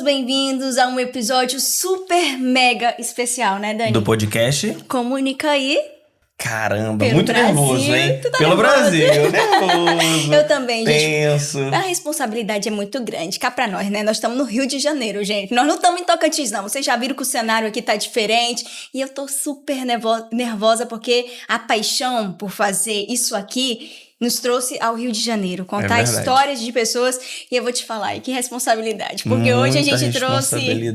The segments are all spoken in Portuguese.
todos bem-vindos a um episódio super mega especial, né, Dani? Do podcast Comunica aí. Caramba, Pelo muito Brasil. nervoso, hein? Tu tá Pelo nervoso? Brasil, nervoso. Eu também, gente. Tenso. A responsabilidade é muito grande. Cá pra nós, né? Nós estamos no Rio de Janeiro, gente. Nós não estamos em Tocantins, não. Vocês já viram que o cenário aqui tá diferente. E eu tô super nervosa porque a paixão por fazer isso aqui nos trouxe ao Rio de Janeiro, contar histórias de pessoas. E eu vou te falar, e que responsabilidade. Porque hoje a gente trouxe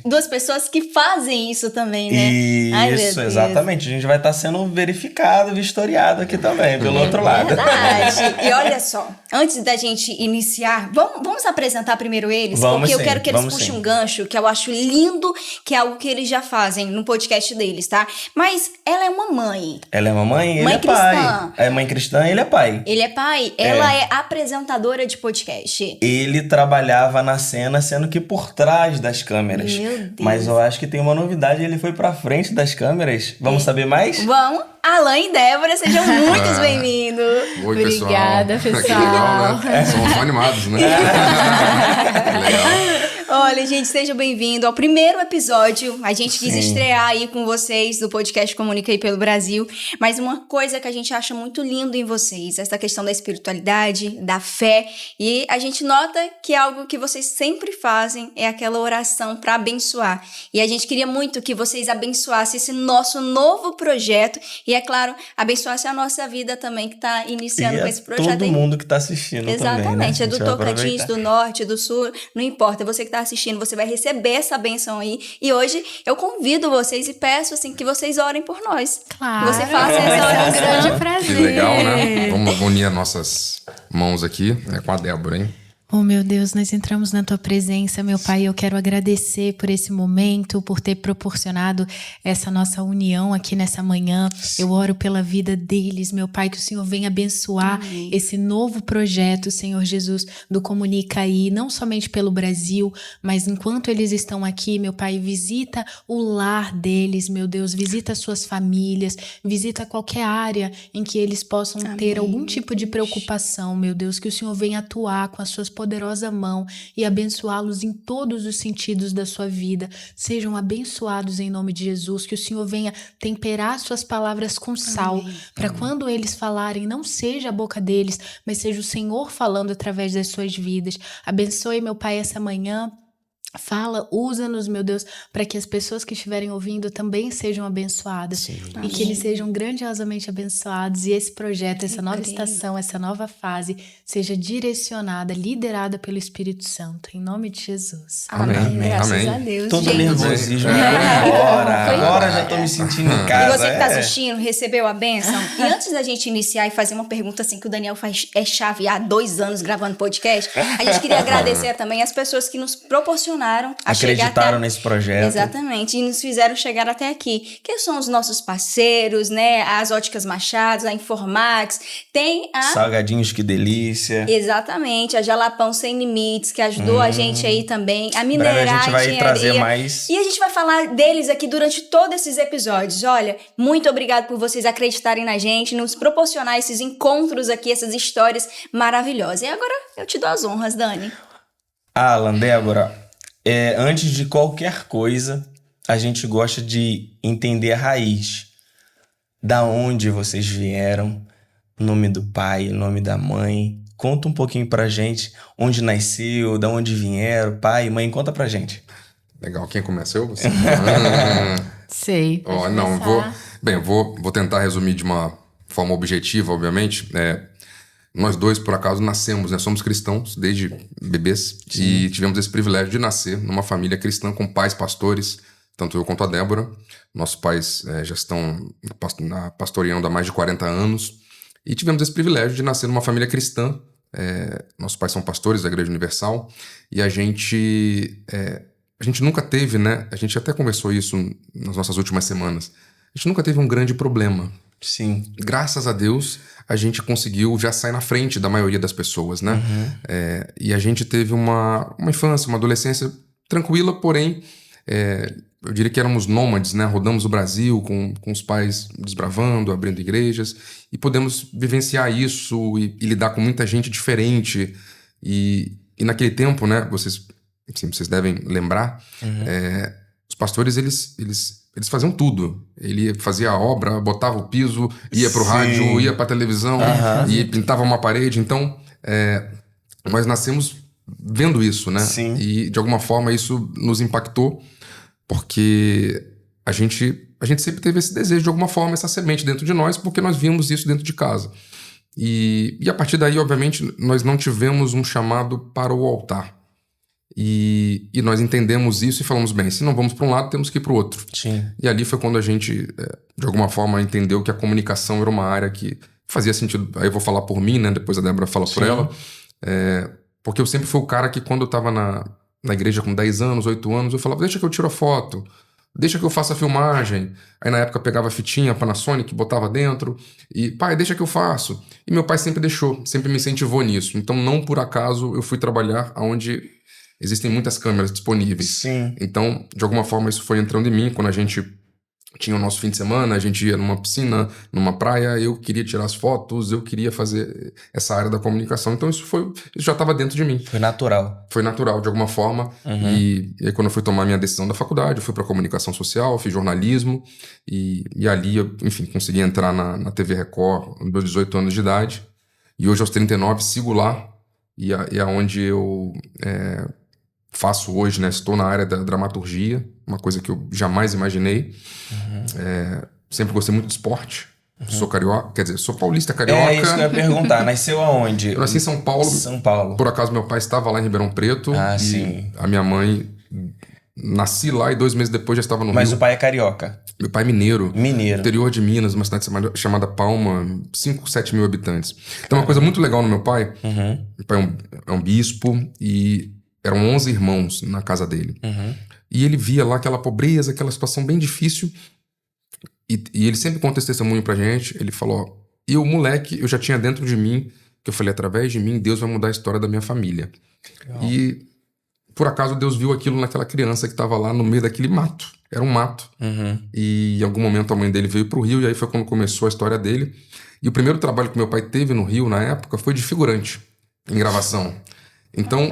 duas pessoas que fazem isso também, né? Isso, exatamente. A gente vai estar sendo verificado, vistoriado aqui também, pelo outro lado. Verdade. E olha só, antes da gente iniciar, vamos apresentar primeiro eles? Porque eu quero que eles puxem um gancho, que eu acho lindo, que é algo que eles já fazem no podcast deles, tá? Mas ela é uma mãe. Ela é uma mãe, ele mãe é cristã. pai. É mãe cristã, ele é pai. Ele é pai, ela é apresentadora de podcast. Ele trabalhava na cena, sendo que por trás das câmeras. Meu Deus. Mas eu acho que tem uma novidade, ele foi pra frente das câmeras. Vamos saber mais? Vamos. Alan e Débora, sejam muito bem-vindos. Oi, Obrigada, pessoal. Que legal, né? Somos animados, né? Legal. Olha, gente, sejam bem-vindos ao primeiro episódio. A gente quis estrear aí com vocês do podcast Comunica aí pelo Brasil. Mas uma coisa que a gente acha muito lindo em vocês, essa questão da espiritualidade, da fé. E a gente nota que algo que vocês sempre fazem é aquela oração para abençoar. E a gente queria muito que vocês abençoassem esse nosso novo projeto. E, é claro, abençoassem a nossa vida também, que está iniciando com esse projeto. Todo mundo que está assistindo Exatamente, também, né? É do Tocantins, do Norte, do Sul, não importa. Você que está assistindo, você vai receber essa bênção aí. E hoje eu convido vocês e peço assim que vocês orem por nós. Claro. Que você faça essa oração. É um grande prazer. Que legal, né? Vamos unir as nossas mãos aqui, com a Débora, hein? Oh, meu Deus, nós entramos na Tua presença, meu Pai. Eu quero agradecer por esse momento, por ter proporcionado essa nossa união aqui nessa manhã. Eu oro pela vida deles, meu Pai, que o Senhor venha abençoar esse novo projeto, Senhor Jesus, do Comunica aí, não somente pelo Brasil, mas enquanto eles estão aqui, meu Pai, visita o lar deles, meu Deus, visita as suas famílias, visita qualquer área em que eles possam ter algum tipo de preocupação, meu Deus, que o Senhor venha atuar com as suas poderosa mão e abençoá-los em todos os sentidos da sua vida. Sejam abençoados em nome de Jesus, que o Senhor venha temperar suas palavras com sal, para quando eles falarem, não seja a boca deles, mas seja o Senhor falando através das suas vidas. Abençoe, meu Pai, essa manhã. Fala, usa-nos, meu Deus, para que as pessoas que estiverem ouvindo também sejam abençoadas. E que eles sejam grandiosamente abençoados. E esse projeto, essa nova estação, essa nova fase seja direcionada, liderada pelo Espírito Santo. Em nome de Jesus. Amém. Graças Amém. a Deus. Todo gente. nervosismo agora já tô me sentindo em casa. E você que tá assistindo, recebeu a bênção? E antes da gente iniciar e fazer uma pergunta assim que o Daniel é chave há 2 anos gravando podcast, a gente queria agradecer também as pessoas que nos proporcionaram acreditaram nesse projeto. Exatamente, e nos fizeram chegar até aqui. Que são os nossos parceiros, né? As Óticas Machados, a Informax, tem a... Salgadinhos, que delícia. Exatamente, a Jalapão Sem Limites, que ajudou a gente aí também, a Minerar, a gente vai trazer mais. E a gente vai falar deles aqui durante todos esses episódios. Olha, muito obrigado por vocês acreditarem na gente, nos proporcionar esses encontros aqui, essas histórias maravilhosas. E agora eu te dou as honras, Dani. Alan, Débora, antes de qualquer coisa, a gente gosta de entender a raiz. Da onde vocês vieram, o nome do pai, o nome da mãe. Conta um pouquinho pra gente onde nasceu, da onde vieram, pai, mãe, conta pra gente. Legal, quem começa? Eu? Você? Sei. Vou tentar resumir de uma forma objetiva, obviamente. Nós dois, por acaso, nascemos, né? Somos cristãos desde bebês. Sim. E tivemos esse privilégio de nascer numa família cristã com pais pastores, tanto eu quanto a Débora. Nossos pais já estão pastoreando há mais de 40 anos. E tivemos esse privilégio de nascer numa família cristã. Nossos pais são pastores da Igreja Universal. E a gente nunca teve, né? A gente até conversou isso nas nossas últimas semanas. A gente nunca teve um grande problema. Sim. Graças a Deus, a gente conseguiu já sair na frente da maioria das pessoas, né? E a gente teve uma infância, uma adolescência tranquila, porém, eu diria que éramos nômades, né? Rodamos o Brasil com os pais desbravando, abrindo igrejas, e podemos vivenciar isso e lidar com muita gente diferente. E naquele tempo, né? Vocês assim, vocês devem lembrar, os pastores, eles faziam tudo. Ele fazia a obra, botava o piso, ia pro rádio, ia pra televisão, e pintava uma parede. Então, nós nascemos vendo isso, né? Sim. E, de alguma forma, isso nos impactou, porque a gente sempre teve esse desejo, de alguma forma, essa semente dentro de nós, porque nós vimos isso dentro de casa. E a partir daí, obviamente, nós não tivemos um chamado para o altar. E nós entendemos isso e falamos, bem, se não vamos para um lado, temos que ir para o outro. Sim. E ali foi quando a gente, de alguma forma, entendeu que a comunicação era uma área que fazia sentido. Aí eu vou falar por mim, né? Depois a Débora fala por ela. Porque eu sempre fui o cara que, quando eu estava na igreja com 10 anos, 8 anos, eu falava, deixa que eu tiro a foto, deixa que eu faça a filmagem. Aí na época eu pegava a fitinha Panasonic, botava dentro. E, pai, deixa que eu faço. E meu pai sempre deixou, sempre me incentivou nisso. Então, não por acaso, eu fui trabalhar onde existem muitas câmeras disponíveis. Sim. Então, de alguma forma, isso foi entrando em mim. Quando a gente tinha o nosso fim de semana, a gente ia numa piscina, numa praia, eu queria tirar as fotos, eu queria fazer essa área da comunicação. Então, isso já estava dentro de mim. Foi natural. Foi natural, de alguma forma. E aí, quando eu fui tomar minha decisão da faculdade, eu fui para comunicação social, fiz jornalismo. E ali, eu, enfim, consegui entrar na TV Record aos meus 18 anos de idade. E hoje, aos 39, sigo lá. E é onde eu faço hoje, né? Estou na área da dramaturgia, uma coisa que eu jamais imaginei. Sempre gostei muito de esporte. Sou carioca, quer dizer, sou paulista carioca. É isso que eu ia perguntar. Nasceu aonde? Eu nasci em São Paulo. São Paulo. Por acaso, meu pai estava lá em Ribeirão Preto. Ah, e sim. a minha mãe... Nasci lá e 2 meses depois já estava no Mas Rio. o pai é carioca. Meu pai é mineiro. Mineiro. Interior de Minas, uma cidade chamada Palma, 5, 7 mil habitantes. Então, uma coisa muito legal no meu pai. Meu pai é um bispo e eram 11 irmãos na casa dele. E ele via lá aquela pobreza, aquela situação bem difícil. E ele sempre conta esse testemunho pra gente. Ele falou, ó, eu, moleque, eu já tinha dentro de mim, que eu falei, através de mim, Deus vai mudar a história da minha família. Legal. E, por acaso, Deus viu aquilo naquela criança que estava lá no meio daquele mato. Era um mato. E, em algum momento, a mãe dele veio pro Rio, e aí foi quando começou a história dele. E o primeiro trabalho que meu pai teve no Rio, na época, foi de figurante, em gravação. Então...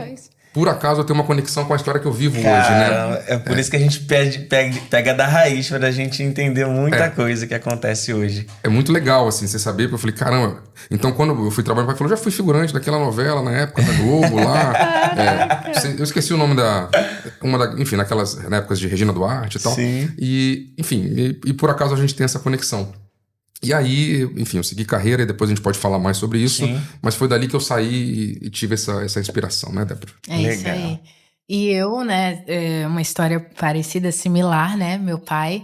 Por acaso eu tenho uma conexão com a história que eu vivo hoje, né? É por isso que a gente pega da raiz pra gente entender muita coisa que acontece hoje. É muito legal, assim, você saber, porque eu falei, caramba... Então, quando eu fui trabalhar, meu pai falou, já fui figurante daquela novela, na época da Globo, lá. Eu esqueci o nome enfim, na épocas de Regina Duarte e tal. Sim. E, enfim, e por acaso a gente tem essa conexão. E aí, enfim, eu segui carreira e depois a gente pode falar mais sobre isso. Sim. Mas foi dali que eu saí e tive essa inspiração, né, Débora? É legal. Isso aí. E eu, né, uma história parecida, similar, né? Meu pai,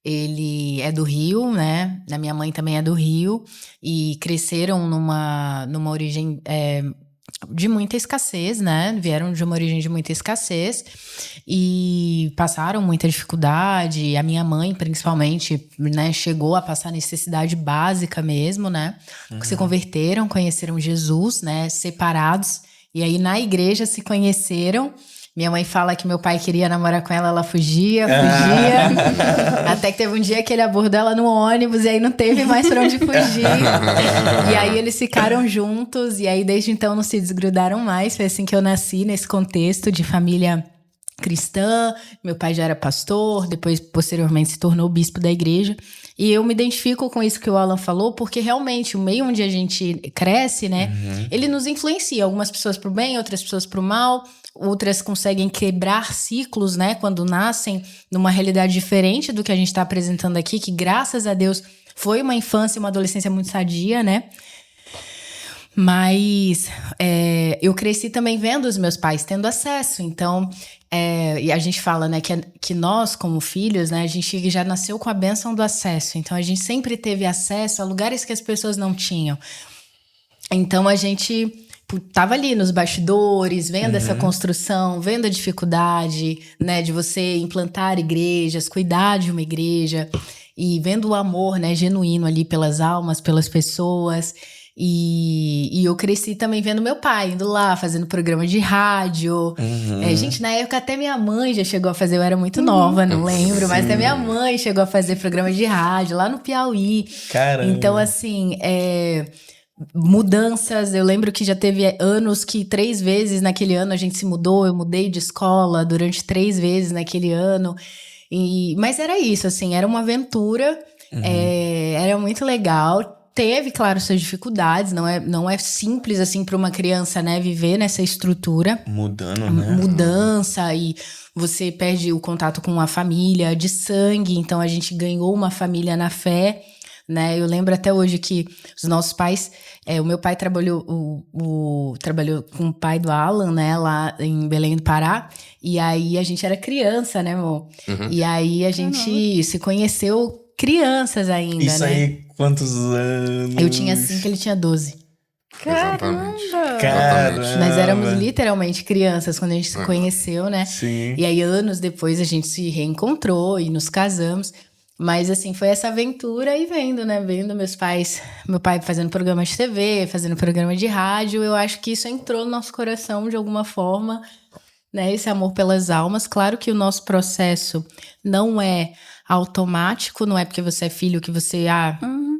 ele é do Rio, né? A minha mãe também é do Rio. E cresceram numa origem... de muita escassez, né? Vieram de uma origem de muita escassez e passaram muita dificuldade. A minha mãe, principalmente, né, chegou a passar necessidade básica mesmo, né? Se converteram, conheceram Jesus, né? Separados. E aí, na igreja, se conheceram. Minha mãe fala que meu pai queria namorar com ela, ela fugia. Até que teve um dia que ele abordou ela no ônibus e aí não teve mais pra onde fugir. E aí eles ficaram juntos e aí desde então não se desgrudaram mais. Foi assim que eu nasci, nesse contexto de família cristã. Meu pai já era pastor, depois posteriormente se tornou bispo da igreja. E eu me identifico com isso que o Alan falou, porque realmente o meio onde a gente cresce, né, ele nos influencia. Algumas pessoas pro bem, outras pessoas pro mal. Outras conseguem quebrar ciclos, né? Quando nascem numa realidade diferente do que a gente está apresentando aqui, que graças a Deus foi uma infância e uma adolescência muito sadia, né? Mas eu cresci também vendo os meus pais tendo acesso. Então, e a gente fala, né, que nós, como filhos, né, a gente já nasceu com a bênção do acesso. Então, a gente sempre teve acesso a lugares que as pessoas não tinham. Então, a gente... tava ali nos bastidores, vendo essa construção, vendo a dificuldade, né, de você implantar igrejas, cuidar de uma igreja e vendo o amor, né, genuíno ali pelas almas, pelas pessoas. E eu cresci também vendo meu pai indo lá, fazendo programa de rádio. Gente, na época até minha mãe já chegou a fazer, eu era muito nova, não lembro, mas até minha mãe chegou a fazer programa de rádio lá no Piauí. Caramba. Então, assim, mudanças. Eu lembro que já teve anos que 3 vezes naquele ano a gente se mudou. Eu mudei de escola durante 3 vezes naquele ano. Mas era isso, assim, era uma aventura. Era muito legal. Teve, claro, suas dificuldades. Não é simples, assim, para uma criança, né, viver nessa estrutura. Mudando, né? Mudança, e você perde o contato com a família de sangue. Então, a gente ganhou uma família na fé, né? Eu lembro até hoje que os nossos pais... o meu pai trabalhou com o pai do Alan, né? Lá em Belém do Pará. E aí, a gente era criança, né, amor? E aí, a gente se conheceu crianças ainda, Isso né? aí, quantos anos? Eu tinha 5, ele tinha 12. Exatamente. Caramba. Nós éramos literalmente crianças quando a gente se conheceu, né? Sim. E aí, anos depois, a gente se reencontrou e nos casamos. Mas, assim, foi essa aventura e vendo, né? Vendo meus pais... Meu pai fazendo programa de TV, fazendo programa de rádio. Eu acho que isso entrou no nosso coração de alguma forma, né? Esse amor pelas almas. Claro que o nosso processo não é automático. Não é porque você é filho que você...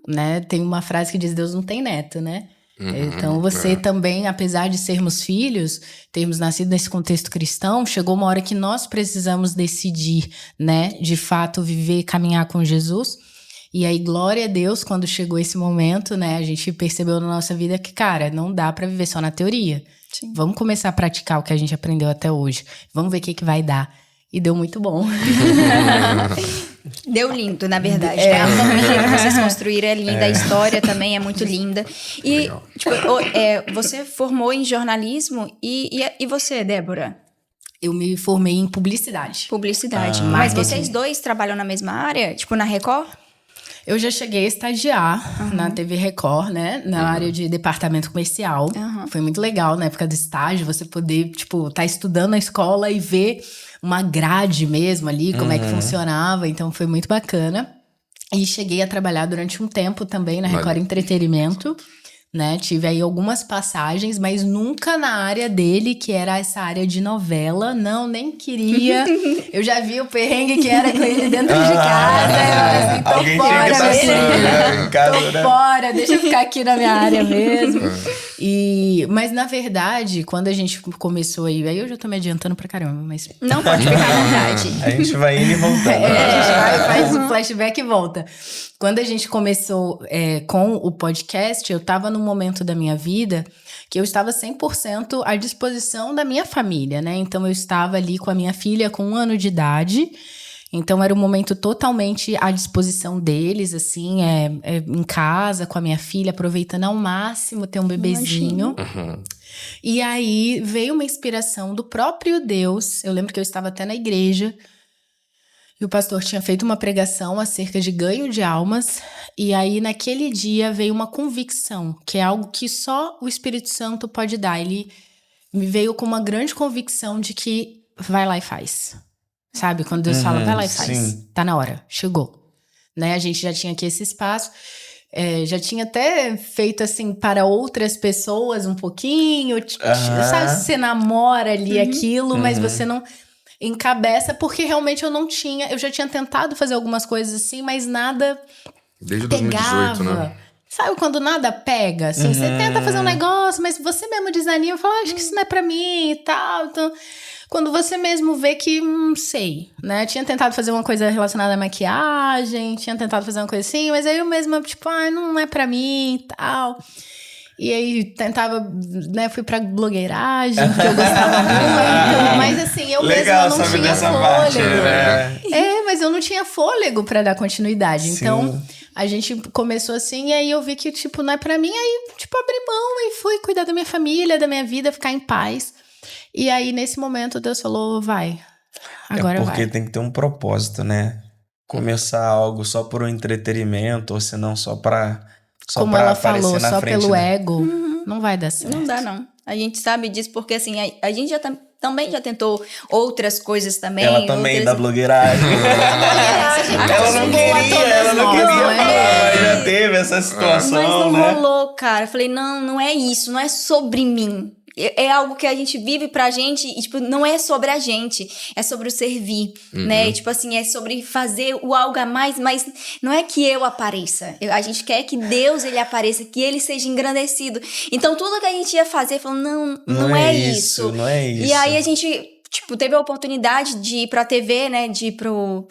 né? Tem uma frase que diz, Deus não tem neto, né? Então, você também, apesar de sermos filhos, termos nascido nesse contexto cristão, chegou uma hora que nós precisamos decidir, né? De fato, viver, caminhar com Jesus. E aí, glória a Deus, quando chegou esse momento, né? A gente percebeu na nossa vida que, cara, não dá pra viver só na teoria. Sim. Vamos começar a praticar o que a gente aprendeu até hoje. Vamos ver o que vai dar. E deu muito bom. Deu lindo, na verdade. A família que vocês construíram é linda, a história também é muito linda. E, tipo, você formou em jornalismo e você, Débora? Eu me formei em publicidade. Publicidade. Mas Marketing. vocês dois trabalham na mesma área? Tipo, na Record? Eu já cheguei a estagiar na TV Record, né? Na área de departamento comercial. Foi muito legal na época do estágio, você poder, tipo, tá estudando na escola e ver uma grade mesmo ali, como é que funcionava. Então, foi muito bacana. E cheguei a trabalhar durante um tempo também na Record Entretenimento, né? Tive aí algumas passagens, mas nunca na área dele, que era essa área de novela. Não, nem queria. Eu já vi o perrengue que era com ele dentro de casa. Eu assim, tô Alguém fora tinha que estar mesmo. em casa, Tô né? fora, deixa eu ficar aqui na minha área mesmo. Mas, na verdade, quando a gente começou aí eu já tô me adiantando pra caramba, mas... Não pode ficar à vontade. A gente vai indo e voltando. a gente vai, faz um flashback e volta. Quando a gente começou com o podcast, eu tava num momento da minha vida que eu estava 100% à disposição da minha família, né? Então, eu estava ali com a minha filha com 1 ano de idade. Então, era um momento totalmente à disposição deles, assim, em casa, com a minha filha, aproveitando ao máximo ter um bebezinho. E aí, veio uma inspiração do próprio Deus. Eu lembro que eu estava até na igreja, e o pastor tinha feito uma pregação acerca de ganho de almas. E aí, naquele dia, veio uma convicção, que é algo que só o Espírito Santo pode dar. Ele me veio com uma grande convicção de que vai lá e faz. Sabe? Quando Deus fala, vai lá e faz. Sim. Tá na hora, chegou. Né? A gente já tinha aqui esse espaço. Já tinha até feito, assim, para outras pessoas um pouquinho. Sabe? Você namora ali aquilo, mas você não... encabeça, porque realmente eu já tinha tentado fazer algumas coisas assim, mas nada Desde pegava. 2018, né? Sabe quando nada pega? Assim, você tenta fazer um negócio, mas você mesmo desanima e fala, acho que isso não é pra mim e tal. Então, quando você mesmo vê que, não sei, né? Tinha tentado fazer uma coisa relacionada à maquiagem, tinha tentado fazer uma coisa assim, mas aí eu mesma, tipo, não é pra mim e tal. E aí tentava, né, fui pra blogueiragem, porque eu gostava muito. Mas assim, eu Legal, mesma não sabe tinha dessa fôlego. parte, né? Mas eu não tinha fôlego pra dar continuidade. Sim. Então, a gente começou assim, e aí eu vi que, tipo, não é pra mim. Aí, tipo, abri mão e fui cuidar da minha família, da minha vida, ficar em paz. E aí, nesse momento, Deus falou, vai, agora porque vai. tem que ter um propósito, né? Começar algo só por um entretenimento, ou senão só pra... Como pra ela aparecer falou, na só frente, pelo né? ego, não vai dar certo. Não dá, não. A gente sabe disso porque, assim, a gente também já tentou outras coisas também. Ela também da blogueiragem. Ela não queria falar, mas já teve essa situação, Mas não né? rolou, cara. Eu falei, não é isso, não é sobre mim. é algo que a gente vive pra gente e, tipo, não é sobre a gente, é sobre o servir, né? E, tipo assim, é sobre fazer o algo a mais, mas não é que eu apareça. A gente quer que Deus, ele apareça, que ele seja engrandecido. Então, tudo que a gente ia fazer, falou, não é isso. Não é isso. E aí, a gente, tipo, teve a oportunidade de ir pra TV, né? De ir pro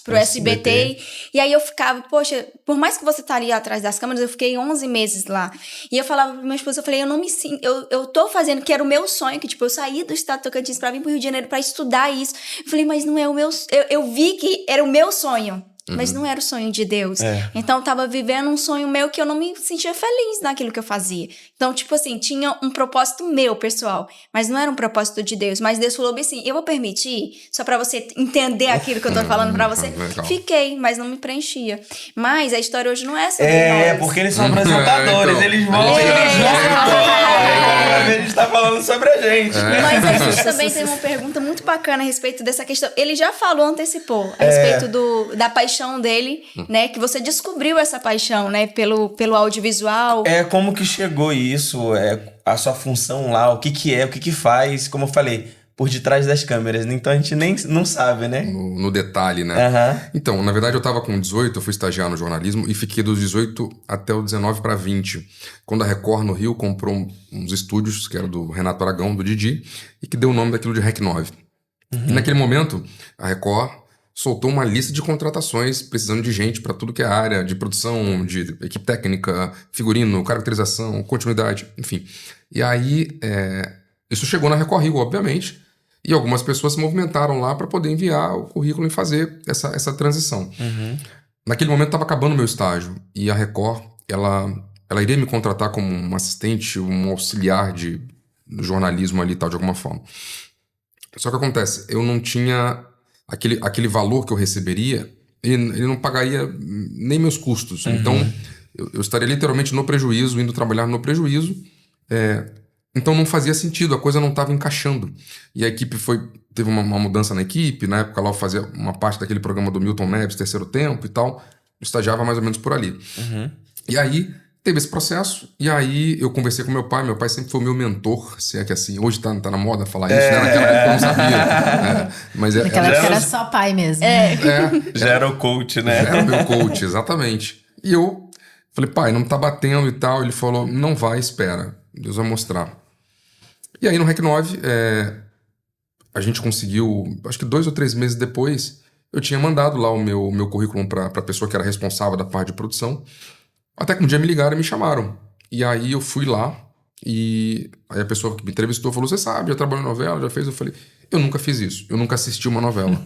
SBT. E aí eu ficava, poxa, por mais que você tá ali atrás das câmeras, eu fiquei 11 meses lá. E eu falava pro meu esposo, eu falei, eu não me sinto, eu tô fazendo, que era o meu sonho, que tipo, eu saí do estado de Tocantins pra vir pro Rio de Janeiro pra estudar isso. Eu falei, mas não é o meu, eu vi que era o meu sonho. Mas não era o sonho de Deus. Então, eu tava vivendo um sonho meu que eu não me sentia feliz naquilo que eu fazia. Então, tipo assim, tinha um propósito meu, pessoal. Mas não era um propósito de Deus. Mas Deus falou assim, eu vou permitir, só pra você entender aquilo que eu tô falando pra você. Legal. Fiquei, mas não me preenchia. Mas a história hoje não é sobre nós. Porque eles são apresentadores. Então. Eles vão... A gente tá falando sobre a gente. Mas a gente também tem uma pergunta muito bacana a respeito dessa questão. Ele já falou, antecipou, a respeito da paixão dele, né? Que você descobriu essa paixão, né? Pelo audiovisual. Como que chegou isso? A sua função lá, o que que faz? Como eu falei, por detrás das câmeras. Então a gente nem não sabe, né? No detalhe, né? Então, na verdade, eu tava com 18, eu fui estagiar no jornalismo e fiquei dos 18 até o 19 para 20. Quando a Record, no Rio, comprou uns estúdios, que era do Renato Aragão, do Didi, e que deu o nome daquilo de REC 9. E naquele momento, a Record soltou uma lista de contratações precisando de gente para tudo que é área de produção, de equipe técnica, figurino, caracterização, continuidade, enfim. E aí, isso chegou na Record Rio, obviamente, e algumas pessoas se movimentaram lá para poder enviar o currículo e fazer essa transição. Naquele momento estava acabando o meu estágio, e a Record, ela iria me contratar como um assistente, um auxiliar de jornalismo ali e tal, de alguma forma. Só que acontece, eu não tinha... Aquele valor que eu receberia, ele não pagaria nem meus custos. Então, eu estaria literalmente no prejuízo, indo trabalhar no prejuízo. Então, não fazia sentido, a coisa não estava encaixando. E a equipe teve uma mudança na equipe. Na época, lá eu fazia uma parte daquele programa do Milton Neves, Terceiro Tempo e tal. Eu estagiava mais ou menos por ali. E aí... teve esse processo, e aí eu conversei com meu pai sempre foi o meu mentor, se é que assim, hoje tá na moda falar isso, né? Naquela época eu não sabia. Mas naquela época era só pai mesmo. Já era o coach, né? Já era o meu coach, exatamente. E eu falei, pai, não tá batendo e tal. Ele falou, não vai, espera, Deus vai mostrar. E aí no REC 9, a gente conseguiu, acho que 2 ou 3 meses depois, eu tinha mandado lá o meu currículo pra pessoa que era responsável da parte de produção. Até que um dia me ligaram e me chamaram. E aí eu fui lá e aí a pessoa que me entrevistou falou, você sabe, já trabalhou em novela, já fez? Eu falei, eu nunca fiz isso, eu nunca assisti uma novela.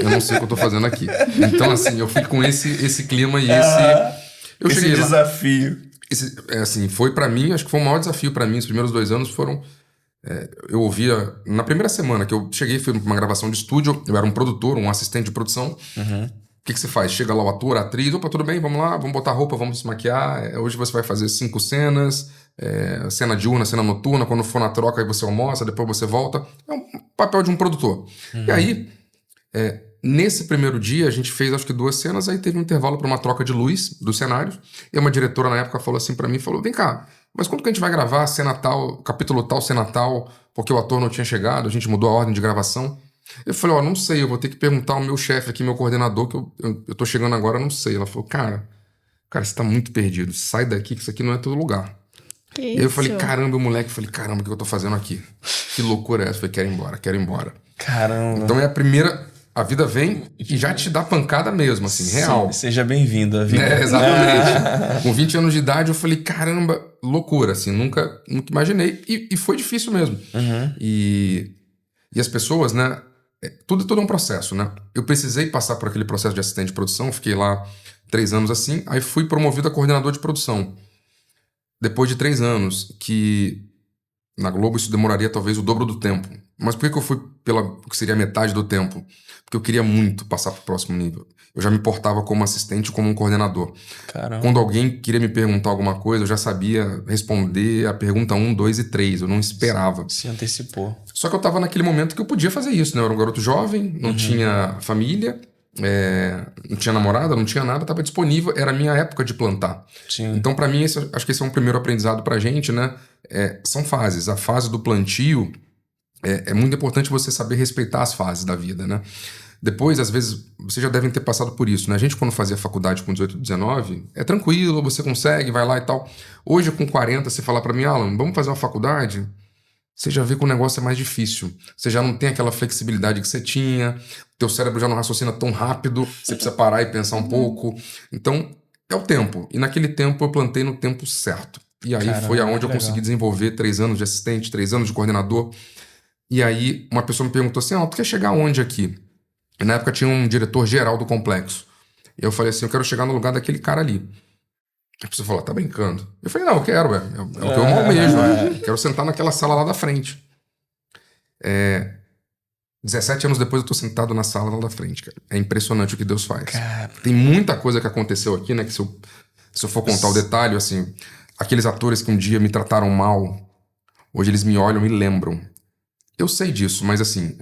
Eu não sei o que eu tô fazendo aqui. Então assim, eu fui com esse clima e eu esse cheguei desafio. Assim, foi pra mim, acho que foi o maior desafio pra mim, os primeiros 2 anos foram... eu ouvia, na primeira semana que eu cheguei, foi uma gravação de estúdio, eu era um produtor, um assistente de produção. O que você faz? Chega lá o ator, a atriz, opa, tudo bem, vamos lá, vamos botar roupa, vamos se maquiar. Hoje você vai fazer 5 cenas, cena diurna, cena noturna, quando for na troca aí você almoça, depois você volta. É um papel de um produtor. E aí, nesse primeiro dia, a gente fez acho que 2 cenas, aí teve um intervalo para uma troca de luz dos cenários, e uma diretora na época falou assim pra mim, falou, vem cá, mas quando que a gente vai gravar cena tal, capítulo tal, cena tal, porque o ator não tinha chegado, a gente mudou a ordem de gravação. Eu falei, não sei, eu vou ter que perguntar ao meu chefe aqui, meu coordenador, que eu tô chegando agora, não sei. Ela falou, cara, você tá muito perdido, sai daqui que isso aqui não é teu lugar. E aí eu falei, caramba, o moleque, caramba, o que eu tô fazendo aqui? Que loucura é essa? Eu falei, quero ir embora. Caramba. Então a vida vem e já te dá pancada mesmo, assim, real. Sim, seja bem-vindo à vida. Exatamente. Com 20 anos de idade, eu falei, caramba, loucura, assim, nunca imaginei. E foi difícil mesmo. E as pessoas, né, tudo é um processo, né? Eu precisei passar por aquele processo de assistente de produção, fiquei lá 3 anos assim, aí fui promovido a coordenador de produção. Depois de 3 anos, que na Globo isso demoraria talvez o dobro do tempo. Mas por que eu fui pela que seria metade do tempo? Porque eu queria muito passar para o próximo nível. Eu já me portava como assistente, como um coordenador. Caramba. Quando alguém queria me perguntar alguma coisa, eu já sabia responder a pergunta 1, 2 e 3. Eu não esperava. Se antecipou. Só que eu tava naquele momento que eu podia fazer isso, né? Eu era um garoto jovem, não tinha família, não tinha namorada, não tinha nada, estava disponível, era a minha época de plantar. Sim. Então, para mim, acho que esse é um primeiro aprendizado pra gente, né? São fases. A fase do plantio é muito importante você saber respeitar as fases da vida, né? Depois, às vezes, vocês já devem ter passado por isso, né? A gente, quando fazia faculdade com 18, 19, é tranquilo, você consegue, vai lá e tal. Hoje, com 40, você fala pra mim, Alan, vamos fazer uma faculdade? Você já vê que o negócio é mais difícil. Você já não tem aquela flexibilidade que você tinha, teu cérebro já não raciocina tão rápido, você precisa parar e pensar um pouco. Então, é o tempo. E naquele tempo eu plantei no tempo certo. E aí foi aonde eu consegui desenvolver 3 anos de assistente, 3 anos de coordenador. E aí uma pessoa me perguntou assim, tu quer chegar onde aqui? E na época tinha um diretor geral do complexo. E eu falei assim, eu quero chegar no lugar daquele cara ali. A pessoa falou, tá brincando? Eu falei, não, eu quero, é o que eu almejo, né? Quero sentar naquela sala lá da frente. 17 anos depois eu tô sentado na sala lá da frente, cara. É impressionante o que Deus faz. Tem muita coisa que aconteceu aqui, né? Que se eu for contar o detalhe, assim, aqueles atores que um dia me trataram mal, hoje eles me olham e lembram. Eu sei disso, mas assim,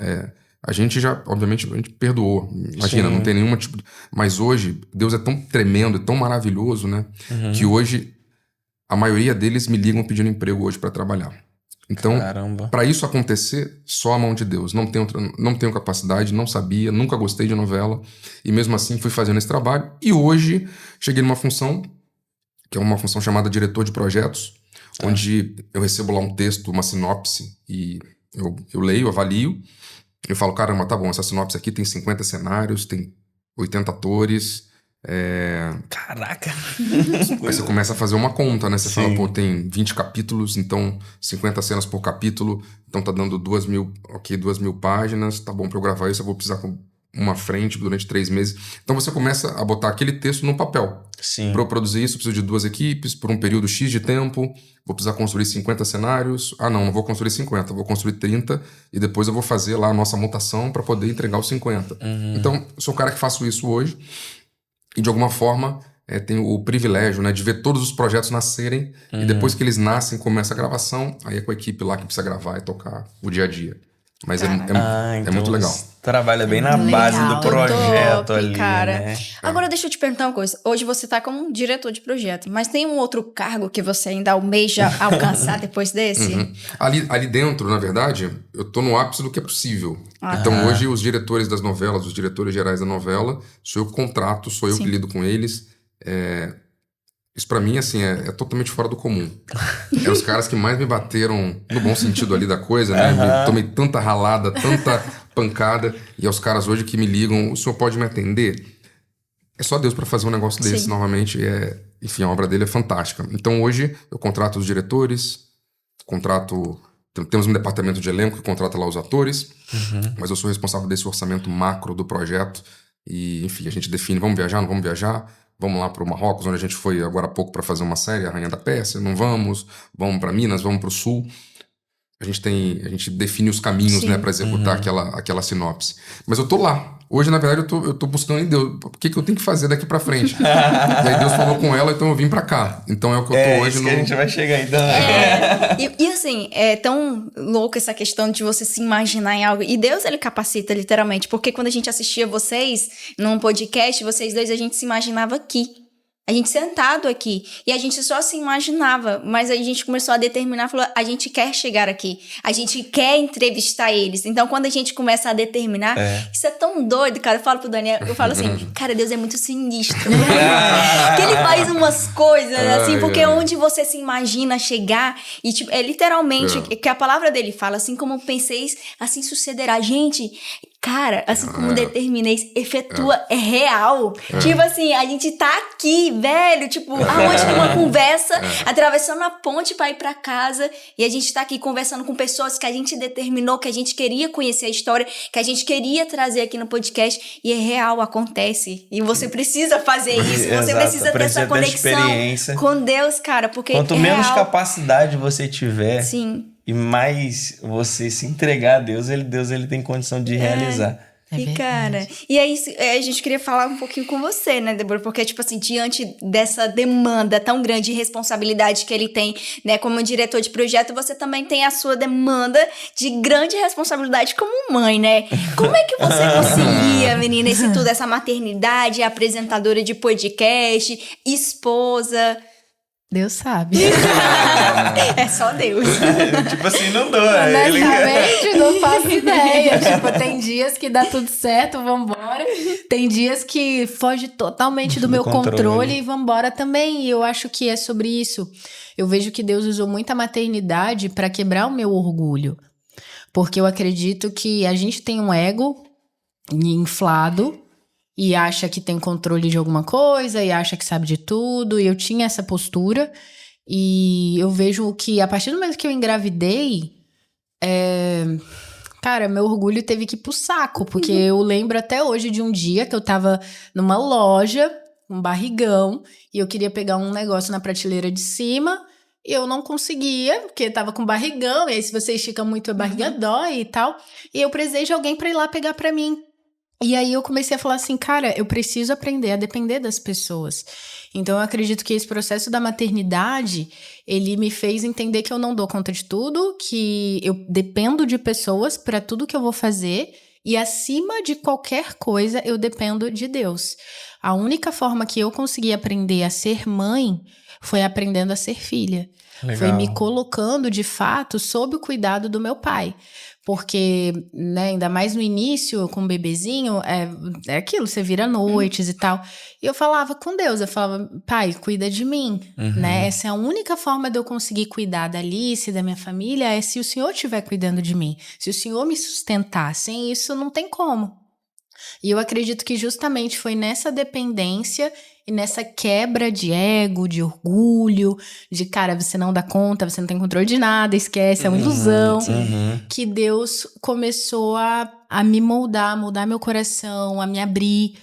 a gente já, obviamente, a gente perdoou. Imagina, não tem nenhuma tipo de... Mas hoje, Deus é tão tremendo, é tão maravilhoso, né? Que hoje, a maioria deles me ligam pedindo emprego hoje pra trabalhar. Então, pra isso acontecer, só a mão de Deus. Não tenho capacidade, não sabia, nunca gostei de novela. E mesmo assim, fui fazendo esse trabalho. E hoje, cheguei numa função, que é uma função chamada diretor de projetos, onde eu recebo lá um texto, uma sinopse, e eu leio, avalio. Eu falo, caramba, tá bom, essa sinopse aqui tem 50 cenários, tem 80 atores. Caraca! Aí você começa a fazer uma conta, né? Você fala, pô, tem 20 capítulos, então 50 cenas por capítulo, então tá dando 2.000 páginas, tá bom pra eu gravar isso, eu vou precisar com uma frente durante 3 meses. Então você começa a botar aquele texto no papel. Sim. Pra eu produzir isso, eu preciso de 2 equipes, por um período X de tempo, vou precisar construir 50 cenários. Não vou construir 50, vou construir 30 e depois eu vou fazer lá a nossa mutação pra poder entregar os 50. Então, eu sou o cara que faço isso hoje e de alguma forma tenho o privilégio, né, de ver todos os projetos nascerem e depois que eles nascem, começa a gravação, aí é com a equipe lá que precisa gravar e tocar o dia a dia. Mas então muito legal. Trabalha bem na base do projeto top, ali, cara. né? Agora deixa eu te perguntar uma coisa. Hoje você tá como diretor de projeto, mas tem um outro cargo que você ainda almeja alcançar depois desse? Ali dentro, na verdade, eu tô no ápice do que é possível. Então hoje os diretores das novelas, os diretores gerais da novela, sou eu que contrato, sou eu que lido com eles. Isso pra mim, assim, é totalmente fora do comum. Os caras que mais me bateram no bom sentido ali da coisa, né? Tomei tanta ralada, tanta pancada. E os caras hoje que me ligam, o senhor pode me atender? É só Deus pra fazer um negócio desse novamente. Enfim, a obra dele é fantástica. Então hoje eu contrato os diretores, temos um departamento de elenco que contrata lá os atores, mas eu sou responsável desse orçamento macro do projeto. E, enfim, a gente define, vamos viajar, não vamos viajar? Vamos lá para o Marrocos, onde a gente foi agora há pouco para fazer uma série, A Rainha da Pérsia, não vamos para Minas, vamos para o Sul. A gente define os caminhos, né, para executar aquela sinopse. Mas eu tô lá. Hoje, na verdade, eu tô buscando em Deus. O que eu tenho que fazer daqui para frente? E aí Deus falou com ela, então eu vim para cá. Então é o que eu tô hoje. Que a gente vai chegar então. E assim, é tão louco essa questão de você se imaginar em algo. E Deus, ele capacita, literalmente. Porque quando a gente assistia vocês num podcast, vocês dois, a gente se imaginava aqui. A gente sentado aqui. E a gente só se imaginava. Mas a gente começou a determinar, falou, a gente quer chegar aqui. A gente quer entrevistar eles. Então, quando a gente começa a determinar, isso é tão doido, cara. Eu falo pro Daniel, eu falo assim, cara, Deus é muito sinistro. Que ele faz umas coisas, assim, porque onde você se imagina chegar, e tipo, literalmente, que a palavra dele fala, assim como penseis, assim sucederá. Gente, cara, assim como determineis, efetua, é real. Tipo assim, a gente tá aqui, velho, tipo, aonde tem uma conversa, atravessando a ponte pra ir pra casa, e a gente tá aqui conversando com pessoas que a gente determinou, que a gente queria conhecer a história, que a gente queria trazer aqui no podcast, e é real, acontece. E você precisa fazer isso, você precisa ter essa conexão com Deus, cara, porque quanto menos capacidade você tiver... Sim. E mais você se entregar a Deus, ele tem condição de realizar. E, cara, e aí a gente queria falar um pouquinho com você, né, Débora? Porque, tipo assim, diante dessa demanda tão grande e responsabilidade que ele tem, né, como diretor de projeto, você também tem a sua demanda de grande responsabilidade como mãe, né? Como é que você concilia, menina, isso tudo, essa maternidade, apresentadora de podcast, esposa? Deus sabe. É só Deus. Tipo assim, não dou. Honestamente, não faço ideia. Tipo, tem dias que dá tudo certo, vambora. Tem dias que foge totalmente do meu controle e vambora também. E eu acho que é sobre isso. Eu vejo que Deus usou muita maternidade para quebrar o meu orgulho. Porque eu acredito que a gente tem um ego inflado e acha que tem controle de alguma coisa, e acha que sabe de tudo, e eu tinha essa postura, e eu vejo que a partir do momento que eu engravidei, cara, meu orgulho teve que ir pro saco, porque eu lembro até hoje de um dia que eu tava numa loja, um barrigão, e eu queria pegar um negócio na prateleira de cima, e eu não conseguia, porque tava com barrigão, e aí se você estica muito a barriga dói e tal, e eu precisei de alguém pra ir lá pegar pra mim. E aí eu comecei a falar assim, cara, eu preciso aprender a depender das pessoas. Então eu acredito que esse processo da maternidade, ele me fez entender que eu não dou conta de tudo, que eu dependo de pessoas para tudo que eu vou fazer e acima de qualquer coisa eu dependo de Deus. A única forma que eu consegui aprender a ser mãe foi aprendendo a ser filha. Legal. Foi me colocando de fato sob o cuidado do meu pai. Porque, né, ainda mais no início, com o bebezinho, é aquilo, você vira noites e tal. E eu falava com Deus, eu falava, pai, cuida de mim, né? Essa é a única forma de eu conseguir cuidar da Alice, da minha família, é se o Senhor estiver cuidando de mim. Se o Senhor me sustentar, sem isso não tem como. E eu acredito que justamente foi nessa dependência e nessa quebra de ego, de orgulho, de cara, você não dá conta, você não tem controle de nada, esquece, é uma ilusão, que Deus começou a me moldar meu coração, a me abrir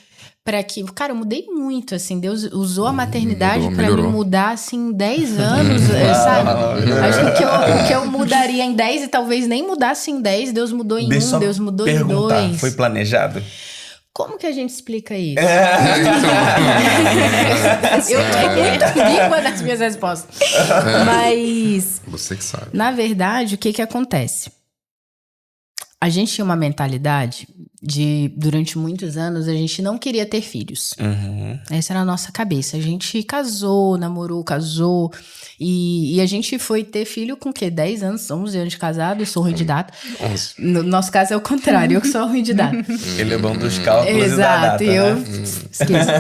para que... Cara, eu mudei muito, assim, Deus usou a maternidade para me mudar, assim, em 10 anos, sabe? Acho que o que eu mudaria em 10 e talvez nem mudasse em 10, Deus mudou em 1, Deus mudou em 2. Foi planejado? Como que a gente explica isso? Eu tenho língua das minhas respostas. Mas... Você que sabe. Na verdade, o que acontece? A gente tinha uma mentalidade de, durante muitos anos, a gente não queria ter filhos. Essa era a nossa cabeça. A gente casou, namorou, casou. E a gente foi ter filho com o quê? 10 anos, 11 anos de casado. Eu sou ruim de data. No nosso caso é o contrário, eu que sou ruim de data. Ele é bom dos cálculos. Exato, e da data, eu né? esqueço.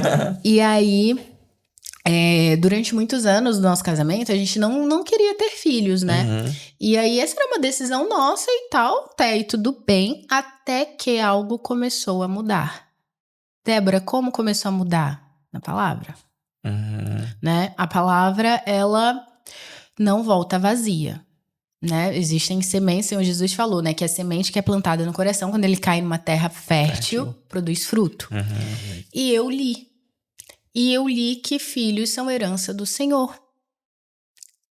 E aí... durante muitos anos do nosso casamento, a gente não queria ter filhos, né? E aí, essa era uma decisão nossa e tal, até aí tudo bem, até que algo começou a mudar. Débora, como começou a mudar? Na palavra. Né? A palavra, ela não volta vazia. Né? Existem sementes, o Senhor Jesus falou, né? Que a semente que é plantada no coração, quando ele cai numa terra fértil, produz fruto. E eu li que filhos são herança do Senhor.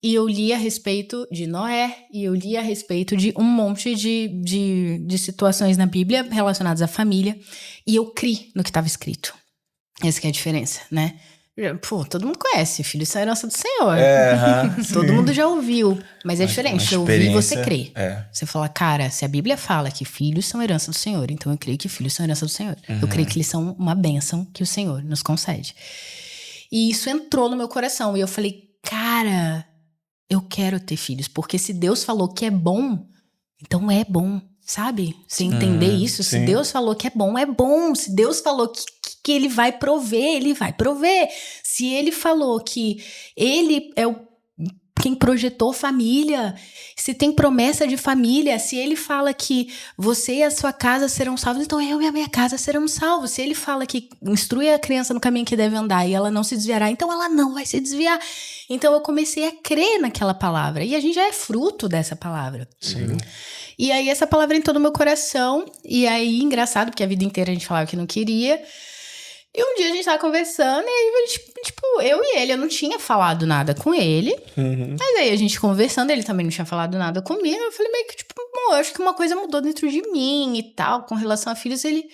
E eu li a respeito de Noé, e eu li a respeito de um monte de situações na Bíblia relacionadas à família, e eu criei no que estava escrito. Essa que é a diferença, né? Pô, todo mundo conhece, filhos são herança do Senhor. Todo mundo já ouviu, mas é diferente. Você ouvir e você crê. Você fala, cara, se a Bíblia fala que filhos são herança do Senhor, então eu creio que filhos são herança do Senhor. Eu creio que eles são uma bênção que o Senhor nos concede. E isso entrou no meu coração. E eu falei, cara, eu quero ter filhos. Porque se Deus falou que é bom, então é bom, sabe? Você entender isso? Sim. Se Deus falou que é bom, é bom. Se Deus falou que ele vai prover, ele vai prover. Se ele falou que ele é quem projetou família, se tem promessa de família, se ele fala que você e a sua casa serão salvos, então eu e a minha casa seremos salvos. Se ele fala que instrui a criança no caminho que deve andar e ela não se desviará, então ela não vai se desviar. Então eu comecei a crer naquela palavra. E a gente já é fruto dessa palavra. Sim. E aí essa palavra entrou no meu coração. E aí, engraçado, porque a vida inteira a gente falava que não queria. E um dia a gente tava conversando e aí, tipo, eu e ele, eu não tinha falado nada com ele. Mas aí a gente conversando, ele também não tinha falado nada comigo. Eu falei meio que, tipo, não, eu acho que uma coisa mudou dentro de mim e tal, com relação a filhos, ele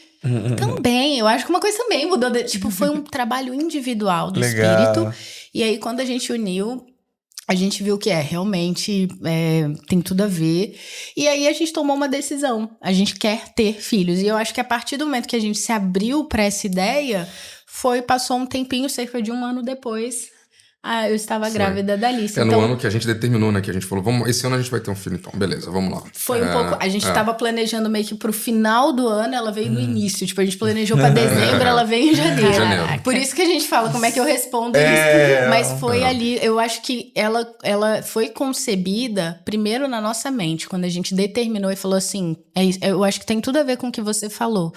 também, eu acho que uma coisa também mudou, tipo, foi um trabalho individual do espírito, e aí quando a gente uniu, a gente viu que realmente tem tudo a ver. E aí a gente tomou uma decisão. A gente quer ter filhos. E eu acho que a partir do momento que a gente se abriu para essa ideia, passou um tempinho, cerca de 1 ano depois, eu estava grávida da Alice. No ano que a gente determinou, né? Que a gente falou, esse ano a gente vai ter um filho, então. Beleza, vamos lá. Foi um pouco... A gente estava planejando meio que pro final do ano, ela veio no início. Tipo, a gente planejou pra dezembro, ela veio em janeiro. Por isso que a gente fala como é que eu respondo isso. Mas foi ali... Eu acho que ela foi concebida primeiro na nossa mente. Quando a gente determinou e falou assim... eu acho que tem tudo a ver com o que você falou.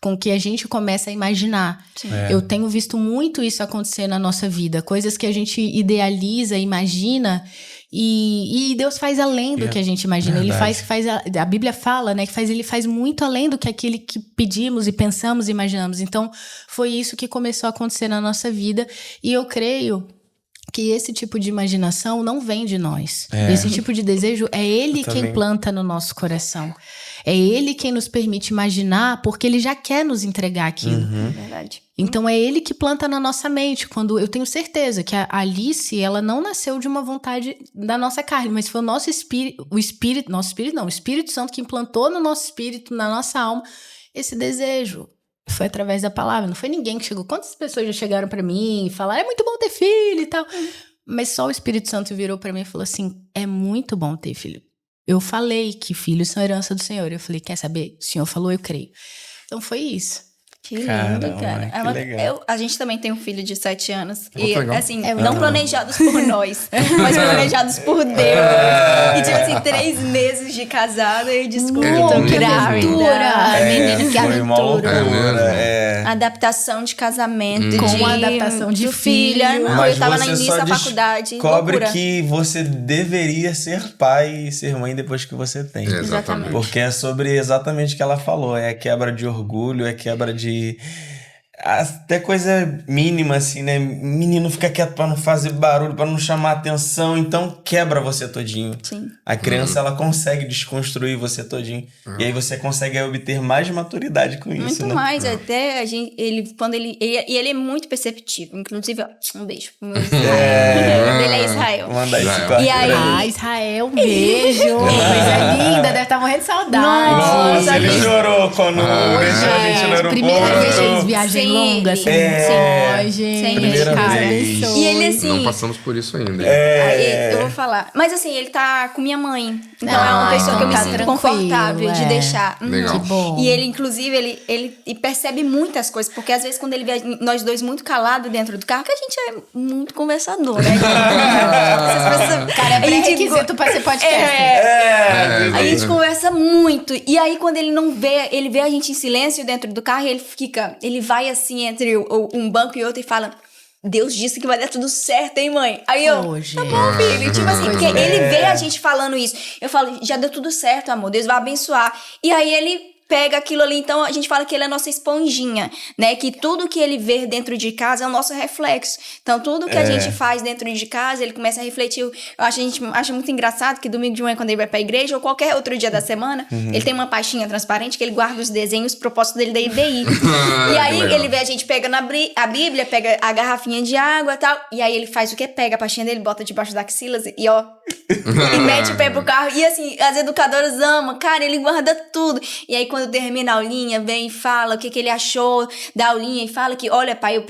Com que a gente começa a imaginar. Eu tenho visto muito isso acontecer na nossa vida. Coisas que a gente idealiza, imagina, e Deus faz além do que a gente imagina. Verdade. A Bíblia fala, né, que ele faz muito além do que aquele que pedimos e pensamos e imaginamos. Então, foi isso que começou a acontecer na nossa vida. E eu creio que esse tipo de imaginação não vem de nós. Esse tipo de desejo é Ele quem planta no nosso coração. É Ele quem nos permite imaginar, porque Ele já quer nos entregar aquilo. Verdade. Então é Ele que planta na nossa mente. Quando eu tenho certeza que a Alice, ela não nasceu de uma vontade da nossa carne, mas foi o nosso espírito, o Espírito Santo que implantou no nosso espírito, na nossa alma, esse desejo. Foi através da palavra, não foi ninguém que chegou. Quantas pessoas já chegaram pra mim e falaram, é muito bom ter filho e tal. Mas só o Espírito Santo virou pra mim e falou assim, é muito bom ter filho. Eu falei que filhos são herança do Senhor. Eu falei, quer saber? O Senhor falou, eu creio. Então foi isso. Que lindo, cara. Que legal. A gente também tem um filho de 7 anos. Muito legal. Assim, não planejados por nós, mas planejados por Deus. E tipo assim, 3 meses de casada e desculpa, grávida. Menino, que aventura. Adaptação de casamento. Com a adaptação de filha. Não, mas eu tava você no início da faculdade. Descobre Loucura. que você deveria ser pai e ser mãe depois que você tem. Exatamente. Porque é sobre exatamente o que ela falou. É quebra de orgulho, é quebra de... Até coisa mínima, assim, né? Menino fica quieto pra não fazer barulho, pra não chamar atenção. Então, quebra você todinho. Sim. A criança, ela consegue desconstruir você todinho. E aí você consegue obter mais maturidade com isso, muito né? mais. Até a gente... ele é muito perceptivo. Inclusive, ó, um beijo. O nome dele é Israel. Manda esse Israel. corte E aí... pra ele. Israel, um beijo. Coisa linda, deve estar morrendo de saudade. Nossa, ele chorou quando deixou a gente no aeroporto. Primeira vez que eles viajam longa, assim. Sim, primeira cara. vez. E ele assim... Não passamos por isso ainda. Aí, eu vou falar. Mas assim, ele tá com minha mãe. Então é uma pessoa que eu me tá sinto tranquilo, confortável de deixar. Legal. Que bom. E ele, inclusive, ele percebe muitas coisas. Porque às vezes quando ele vê nós dois muito calados dentro do carro, que a gente é muito conversador, né? Cara, é pré-requisito pra ser podcast. A gente conversa muito. E aí, quando ele não vê, ele vê a gente em silêncio dentro do carro, e ele vai assim entre um banco e outro e fala: Deus disse que vai dar tudo certo, hein, mãe? Aí eu, tá bom, filho. Tipo assim, porque ele vê a gente falando isso. Eu falo, já deu tudo certo, amor. Deus vai abençoar. E aí ele pega aquilo ali, então a gente fala que ele é a nossa esponjinha, né? Que tudo que ele vê dentro de casa é o nosso reflexo. Então, tudo que a gente faz dentro de casa, ele começa a refletir. A gente acha muito engraçado que domingo de manhã, quando ele vai pra igreja, ou qualquer outro dia da semana, ele tem uma pastinha transparente que ele guarda os desenhos, propósito dele da IBI. E aí, ele vê a gente pegando a Bíblia, pega a garrafinha de água e tal, e aí ele faz o quê? Pega a pastinha dele, bota debaixo da axila e ó... e mete o pé pro carro. E assim, as educadoras amam. Cara, ele guarda tudo. E aí, quando termina a aulinha, vem e fala o que ele achou da aulinha. E fala que, olha, pai,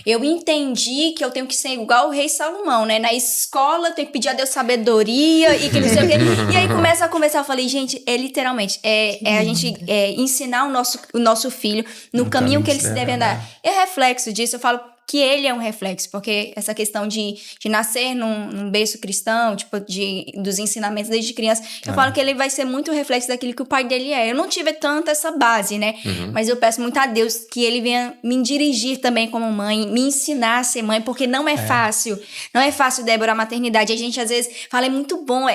eu entendi que eu tenho que ser igual o rei Salomão, né? Na escola, eu tenho que pedir a Deus sabedoria e que não sei o quê. E aí, começa a conversar. Eu falei, gente, literalmente, a gente ensinar o nosso filho no caminho que ele se deve andar. É reflexo disso. Eu falo que ele é um reflexo, porque essa questão de nascer num berço cristão, tipo, dos ensinamentos desde criança, eu falo que ele vai ser muito reflexo daquilo que o pai dele é. Eu não tive tanto essa base, né? Mas eu peço muito a Deus que ele venha me dirigir também como mãe, me ensinar a ser mãe, porque não é fácil. Não é fácil, Débora, a maternidade. A gente, às vezes, fala, é muito bom.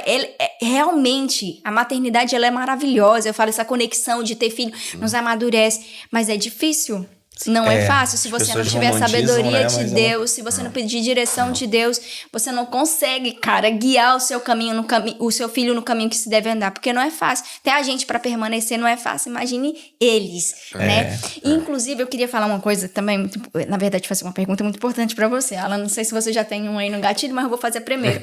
Realmente, a maternidade, ela é maravilhosa. Eu falo, essa conexão de ter filho nos amadurece. Mas é difícil. Não é fácil se as você não pessoas tiver a romantizam, sabedoria né, de mas Deus, se você não pedir direção de Deus, você não consegue, cara, guiar o seu caminho o seu filho no caminho que se deve andar, porque não é fácil. Até a gente para permanecer não é fácil. Imagine eles, né? Inclusive, eu queria falar uma coisa também, na verdade, fazer uma pergunta muito importante para você, Alan. Não sei se você já tem um aí no gatilho, mas eu vou fazer primeiro.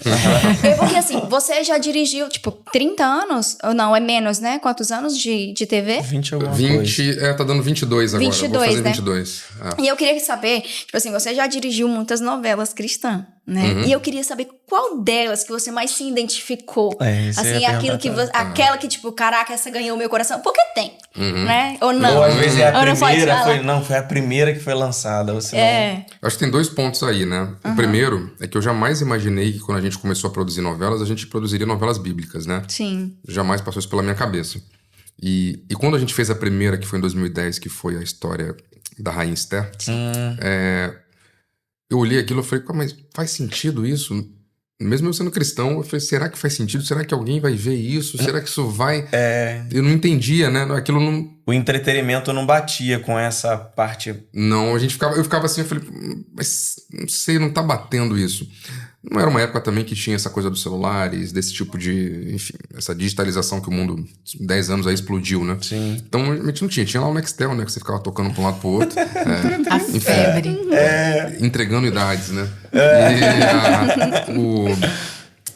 Porque assim, você já dirigiu, tipo, 30 anos? Ou não, é menos, né? Quantos anos de TV? 20 alguma coisa. Tá dando 22 agora. 22, vou fazer né? 22. E eu queria saber, tipo assim, você já dirigiu muitas novelas cristãs, né? E eu queria saber qual delas que você mais se identificou. Isso Assim, eu ia aquilo que perguntar. aquela que, tipo, caraca, essa ganhou o meu coração. Porque tem, né? Ou não. Ou às vezes é a Ou não pode primeira, falar. foi a primeira que foi lançada. Ou senão... Acho que tem 2 pontos aí, né? O primeiro é que eu jamais imaginei que quando a gente começou a produzir novelas, a gente produziria novelas bíblicas, né? Sim. Jamais passou isso pela minha cabeça. E quando a gente fez a primeira, que foi em 2010, que foi a história da Rainha Esther, eu olhei aquilo e falei, mas faz sentido isso? Mesmo eu sendo cristão, eu falei, será que faz sentido? Será que alguém vai ver isso? Será que isso vai... Eu não entendia, né? Aquilo não... O entretenimento não batia com essa parte. Não, eu ficava assim, eu falei, mas não sei, não tá batendo isso. Não era uma época também que tinha essa coisa dos celulares, desse tipo de, enfim, essa digitalização que o mundo, 10 anos aí, explodiu, né? Sim. Então a gente não tinha lá o Nextel, né? Que você ficava tocando pra um lado pro outro. A febre. Entregando idades, né?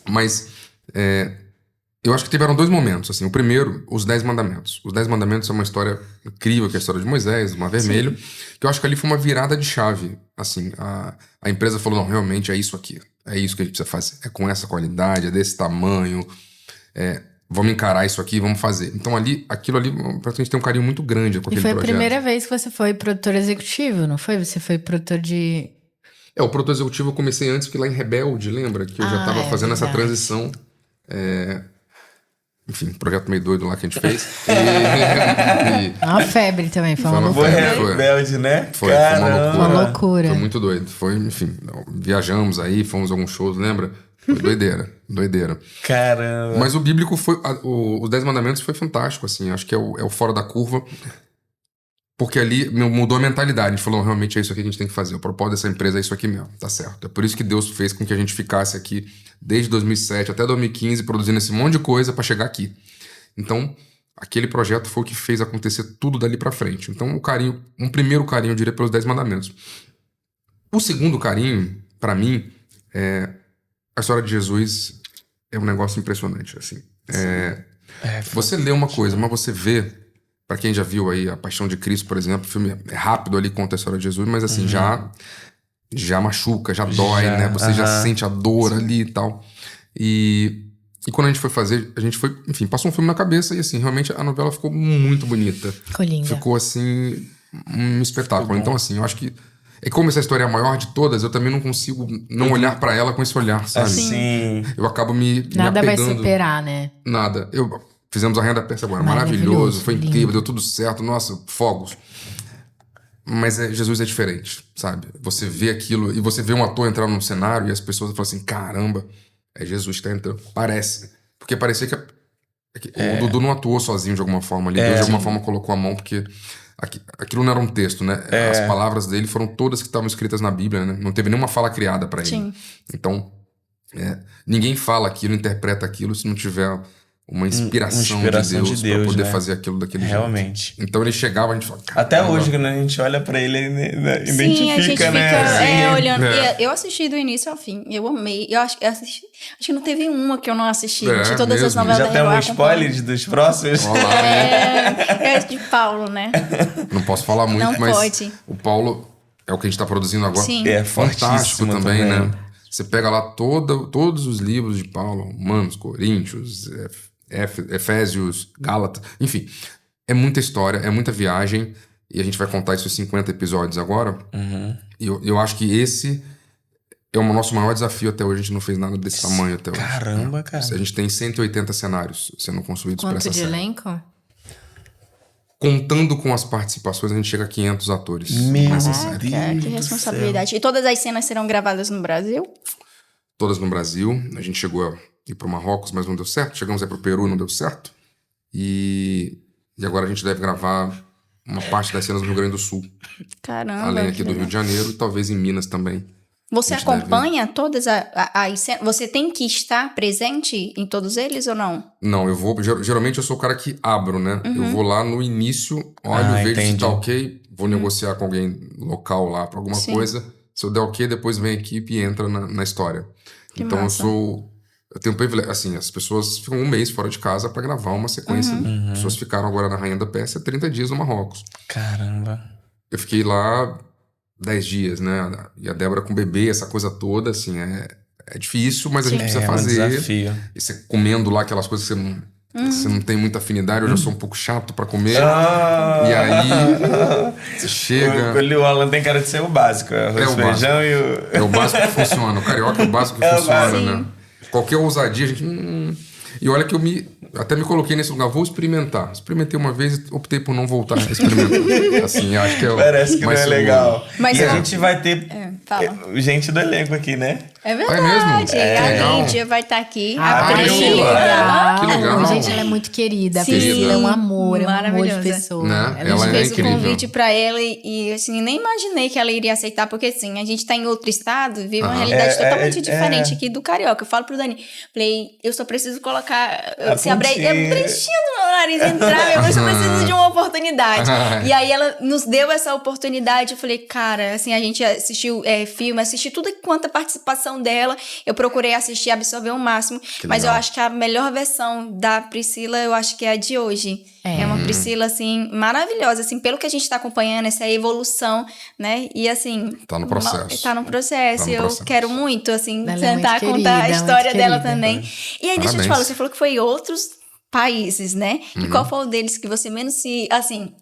Mas eu acho que tiveram 2 momentos, assim. O primeiro, os 10 Mandamentos. Os 10 Mandamentos é uma história incrível, que é a história de Moisés, do Mar Vermelho, que eu acho que ali foi uma virada de chave, assim. A empresa falou, não, realmente é isso aqui. É isso que a gente precisa fazer. É com essa qualidade, é desse tamanho. Vamos encarar isso aqui, vamos fazer. Então aquilo ali, praticamente tem um carinho muito grande com aquele projeto. E foi a primeira vez que você foi produtor executivo, não foi? Você foi produtor de... O produtor executivo eu comecei antes, porque lá em Rebelde, lembra? Que eu já tava fazendo essa transição. Enfim, projeto meio doido lá que a gente fez. Uma febre também, foi uma loucura. Foi Rebelde, né? Foi uma loucura. Foi muito doido. Foi, enfim, viajamos aí, fomos a alguns shows, lembra? Foi doideira. Caramba. Mas o bíblico foi... Os 10 Mandamentos foi fantástico, assim. Acho que é o fora da curva. Porque ali mudou a mentalidade. A gente falou, realmente é isso aqui que a gente tem que fazer. O propósito dessa empresa é isso aqui mesmo. Tá certo. É por isso que Deus fez com que a gente ficasse aqui desde 2007 até 2015 produzindo esse monte de coisa pra chegar aqui. Então, aquele projeto foi o que fez acontecer tudo dali pra frente. Então, um primeiro carinho, eu diria, pelos 10 Mandamentos. O segundo carinho, pra mim, a história de Jesus é um negócio impressionante, assim. Você lê uma coisa, mas você vê... Pra quem já viu aí A Paixão de Cristo, por exemplo, o filme é rápido ali, conta a história de Jesus, mas assim, já machuca, já dói, né? Você já sente a dor ali e tal. E quando a gente foi fazer, a gente foi, enfim, passou um filme na cabeça e assim, realmente a novela ficou muito bonita. Ficou linda. Ficou assim, um espetáculo. Então assim, eu acho que como essa história é a maior de todas, eu também não consigo não olhar pra ela com esse olhar, sabe? Assim. Eu acabo me Nada apegando. vai superar, né? Nada. Fizemos a Renda Persa agora, maravilhoso, foi incrível, lindo. deu tudo certo, nossa, fogos. Mas Jesus é diferente, sabe? Você vê aquilo, e você vê um ator entrar num cenário e as pessoas falam assim, caramba, é Jesus que tá entrando. Parece. Porque parecia que o Dudu não atuou sozinho de alguma forma ali, Deus de alguma forma colocou a mão, porque aquilo não era um texto, né? As palavras dele foram todas que estavam escritas na Bíblia, né? Não teve nenhuma fala criada pra ele. Sim. Então, ninguém fala aquilo, interpreta aquilo se não tiver... uma inspiração de Deus pra poder fazer aquilo daquele jeito. Realmente. Então ele chegava, a gente falava... Até hoje, quando a gente olha pra ele, identifica, Sim, a gente né? fica olhando. Eu assisti do início ao fim. Eu amei. Eu acho que não teve uma que eu não assisti. De todas as novelas já da tem um Record. spoiler dos próximos? Olá, É de Paulo, né? não posso falar muito, Não mas pode. o Paulo é o que a gente tá produzindo agora. Sim. É Fantástico fortíssimo também, né? Você pega lá todos os livros de Paulo, Romanos, Coríntios, Efésios, Gálatas, enfim. É muita história, é muita viagem, e a gente vai contar isso em 50 episódios agora. E eu acho que esse é o nosso maior desafio até hoje. A gente não fez nada desse tamanho até hoje. Caramba, cara. A gente tem 180 cenários sendo construídos para essa Quanto de série. elenco? Contando com as participações, a gente chega a 500 atores Meu nessa série. Que responsabilidade. E todas as cenas serão gravadas no Brasil? Todas no Brasil. A gente chegou a ir para o Marrocos, mas não deu certo. Chegamos aí para o Peru, não deu certo. E agora a gente deve gravar uma parte das cenas do Rio Grande do Sul. Caramba. Além aqui que do legal. Rio de Janeiro e talvez em Minas também. Você A gente deve- acompanha todas as cenas? Você tem que estar presente em todos eles ou não? Não, eu vou. Geralmente eu sou o cara que abro, né? Eu vou lá no início, olho, vejo se entendi. tá ok, vou negociar com alguém local lá pra alguma Sim. coisa. Se eu der ok, depois vem a equipe e entra na história. Que então massa. eu tenho um privilégio. Assim, as pessoas ficam um mês fora de casa pra gravar uma sequência. As pessoas ficaram agora na Rainha da Pérsia 30 dias no Marrocos. Caramba. Eu fiquei lá 10 dias, né? E a Débora com o bebê, essa coisa toda, assim, é difícil, mas a gente precisa É um fazer. desafio. E você comendo lá aquelas coisas que você não tem muita afinidade, eu já sou um pouco chato pra comer. Ah. E aí, você chega. O Alan tem cara de ser o básico. Arroz, o feijão e o... É o básico que funciona. O carioca é o básico que É o funciona, básico. né? Qualquer ousadia, a gente. E olha que eu até me coloquei nesse lugar, vou experimentar. Experimentei uma vez e optei por não voltar a experimentar. Assim, acho que é o Parece que não mais é seguro. legal. Mas e eu- a gente vai ter fala. gente do elenco aqui, né? É verdade. mesmo? Que A legal. Lídia vai estar aqui. Ah, a que Priscila. legal. Que legal. Gente, ela é muito querida. A Sim. Priscila é um amor de Maravilhosa. pessoa. Né? A Ela gente é fez incrível. o convite pra ela e assim, nem imaginei que ela iria aceitar, porque assim, a gente tá em outro estado, vive uma realidade totalmente diferente aqui do carioca. Eu falo pro Dani, falei, eu só preciso colocar, se abrir pontinha. brechinha no meu nariz entrar, eu só preciso de uma oportunidade. E aí ela nos deu essa oportunidade, eu falei, cara, assim, a gente assistiu filme, assisti tudo quanto a participação dela, eu procurei assistir, absorver o máximo, mas eu legal. acho que a melhor versão da Priscila, eu acho que é a de hoje. É uma Priscila, assim, maravilhosa, assim, pelo que a gente tá acompanhando, essa evolução, né? E, assim... Tá no processo. Tá no processo. Tá no Eu processo. quero muito, assim, Ela é tentar muito contar a querida, história muito dela querida. também. E aí, deixa eu te Parabéns. falar, você falou que foi outros países, né? E qual foi o deles que você menos se... Assim,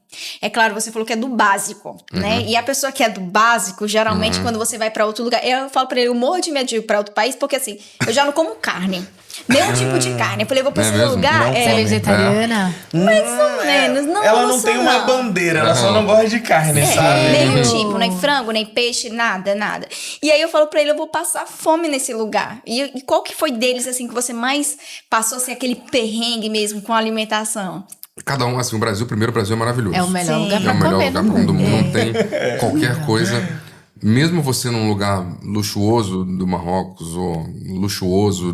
é claro, você falou que é do básico, né? E a pessoa que é do básico, geralmente, quando você vai pra outro lugar... Eu falo pra ele, eu morro de medo de ir pra outro país, porque, assim, eu já não como carne. Nenhum tipo de carne. Eu falei, vou pra É esse mesmo? lugar... Não Você é come. vegetariana? Mais ou menos, não. Ela eu não sou, tem uma bandeira, ela só Aham. não gosta de carne, sabe? Nenhum tipo, nem frango, nem peixe, nada, nada. E aí eu falo pra ele, eu vou passar fome nesse lugar. E qual que foi deles, assim, que você mais passou, assim, aquele perrengue mesmo com a alimentação? Cada um, assim, o primeiro Brasil é maravilhoso. É o melhor Sim. lugar É pra o melhor comer lugar no pra mundo. mundo. Não tem qualquer coisa. Mesmo você num lugar luxuoso do Marrocos ou luxuoso